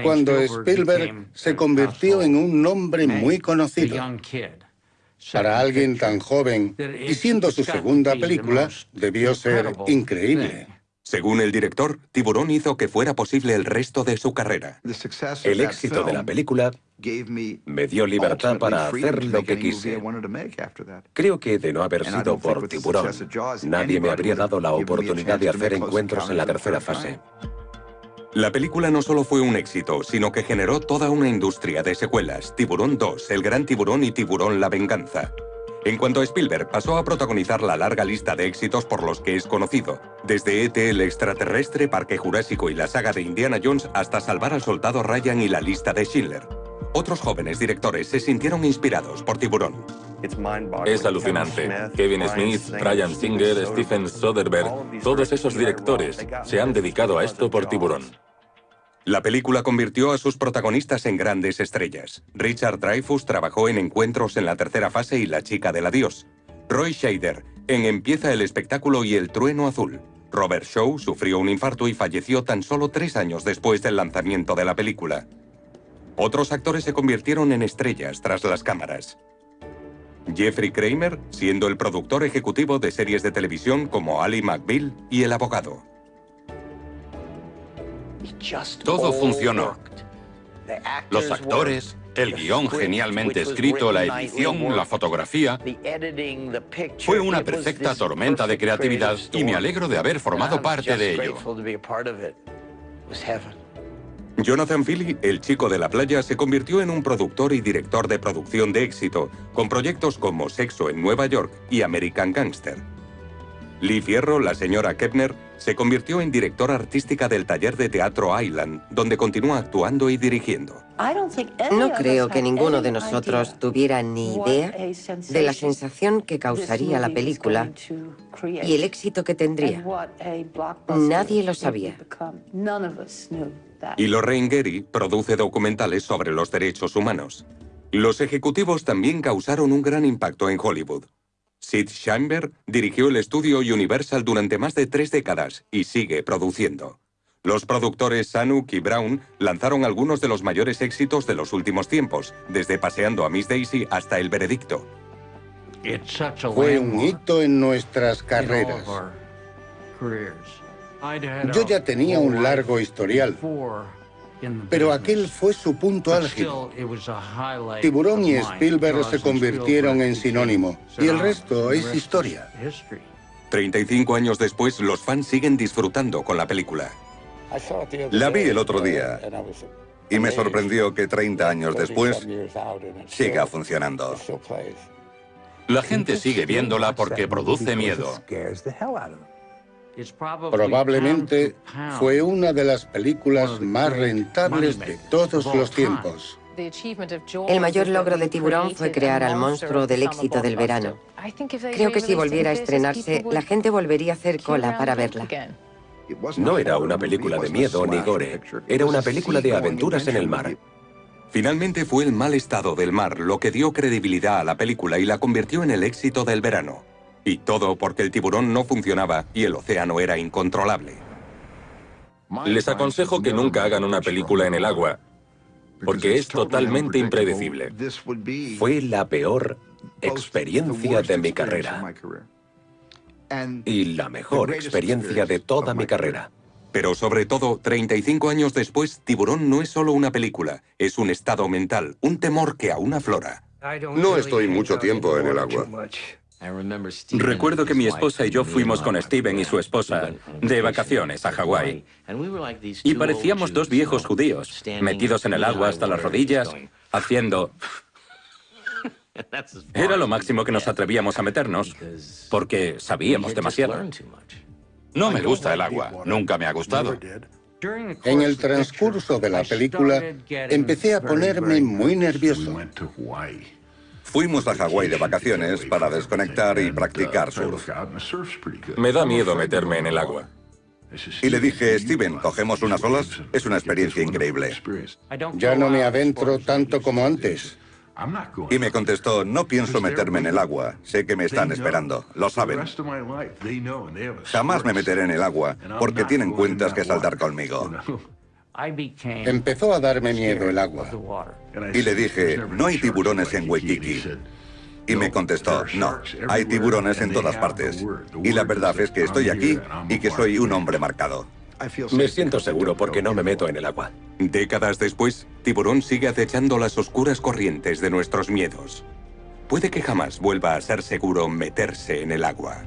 cuando Spielberg se convirtió en un nombre muy conocido. Para alguien tan joven y siendo su segunda película, debió ser increíble. Según el director, Tiburón hizo que fuera posible el resto de su carrera. El éxito de la película me dio libertad para hacer lo que quise. Creo que de no haber sido por Tiburón, nadie me habría dado la oportunidad de hacer encuentros en la tercera fase. La película no solo fue un éxito, sino que generó toda una industria de secuelas. Tiburón 2, El Gran Tiburón y Tiburón La Venganza. En cuanto a Spielberg, pasó a protagonizar la larga lista de éxitos por los que es conocido. Desde E.T. el extraterrestre, Parque Jurásico y la saga de Indiana Jones hasta Salvar al soldado Ryan y la lista de Schindler. Otros jóvenes directores se sintieron inspirados por Tiburón. Es alucinante. Kevin Smith, Bryan Singer, Steven Soderbergh, todos esos directores se han dedicado a esto por Tiburón. La película convirtió a sus protagonistas en grandes estrellas. Richard Dreyfuss trabajó en Encuentros en la tercera fase y La chica del adiós. Roy Scheider en Empieza el espectáculo y El trueno azul. Robert Shaw sufrió un infarto y falleció tan solo 3 años después del lanzamiento de la película. Otros actores se convirtieron en estrellas tras las cámaras. Jeffrey Kramer, siendo el productor ejecutivo de series de televisión como Ally McBeal y El abogado. Todo funcionó. Los actores, el guión genialmente escrito, la edición, la fotografía. Fue una perfecta tormenta de creatividad y me alegro de haber formado parte de ello. Jonathan Philly, el chico de la playa, se convirtió en un productor y director de producción de éxito, con proyectos como Sexo en Nueva York y American Gangster. Lee Fierro, la señora Kepner, se convirtió en directora artística del taller de teatro Island, donde continúa actuando y dirigiendo. No creo que ninguno de nosotros tuviera ni idea de la sensación que causaría la película y el éxito que tendría. Nadie lo sabía. Y Lorraine Gary produce documentales sobre los derechos humanos. Los ejecutivos también causaron un gran impacto en Hollywood. Sid Sheinberg dirigió el estudio Universal durante más de 3 décadas y sigue produciendo. Los productores Zanuck y Brown lanzaron algunos de los mayores éxitos de los últimos tiempos, desde Paseando a Miss Daisy hasta El veredicto. Fue un hito en nuestras carreras. Yo ya tenía un largo historial, pero aquel fue su punto álgido. Tiburón y Spielberg se convirtieron en sinónimo, y el resto es historia. 35 años después, los fans siguen disfrutando con la película. La vi el otro día y me sorprendió que 30 años después siga funcionando. La gente sigue viéndola porque produce miedo. Probablemente fue una de las películas más rentables de todos los tiempos. El mayor logro de Tiburón fue crear al monstruo del éxito del verano. Creo que si volviera a estrenarse, la gente volvería a hacer cola para verla. No era una película de miedo ni gore, era una película de aventuras en el mar. Finalmente fue el mal estado del mar lo que dio credibilidad a la película y la convirtió en el éxito del verano. Y todo porque el tiburón no funcionaba y el océano era incontrolable. Les aconsejo que nunca hagan una película en el agua, porque es totalmente impredecible. Fue la peor experiencia de mi carrera. Y la mejor experiencia de toda mi carrera. Pero sobre todo, 35 años después, Tiburón no es solo una película, es un estado mental, un temor que aún aflora. No estoy mucho tiempo en el agua. Recuerdo que mi esposa y yo fuimos con Steven y su esposa de vacaciones a Hawái. Y parecíamos dos viejos judíos, metidos en el agua hasta las rodillas, haciendo... Era lo máximo que nos atrevíamos a meternos, porque sabíamos demasiado. No me gusta el agua, nunca me ha gustado. En el transcurso de la película, empecé a ponerme muy nervioso. Fuimos a Hawái de vacaciones para desconectar y practicar surf. Me da miedo meterme en el agua. Y le dije, Steven, ¿cogemos unas olas? Es una experiencia increíble. Ya no me adentro tanto como antes. Y me contestó, no pienso meterme en el agua. Sé que me están esperando. Lo saben. Jamás me meteré en el agua porque tienen cuentas que saldar conmigo. Empezó a darme miedo el agua. Y le dije, no hay tiburones en Waikiki. Y me contestó, no, hay tiburones en todas partes. Y la verdad es que estoy aquí y que soy un hombre marcado. Me siento seguro porque no me meto en el agua. Décadas después, Tiburón sigue acechando las oscuras corrientes de nuestros miedos. Puede que jamás vuelva a ser seguro meterse en el agua.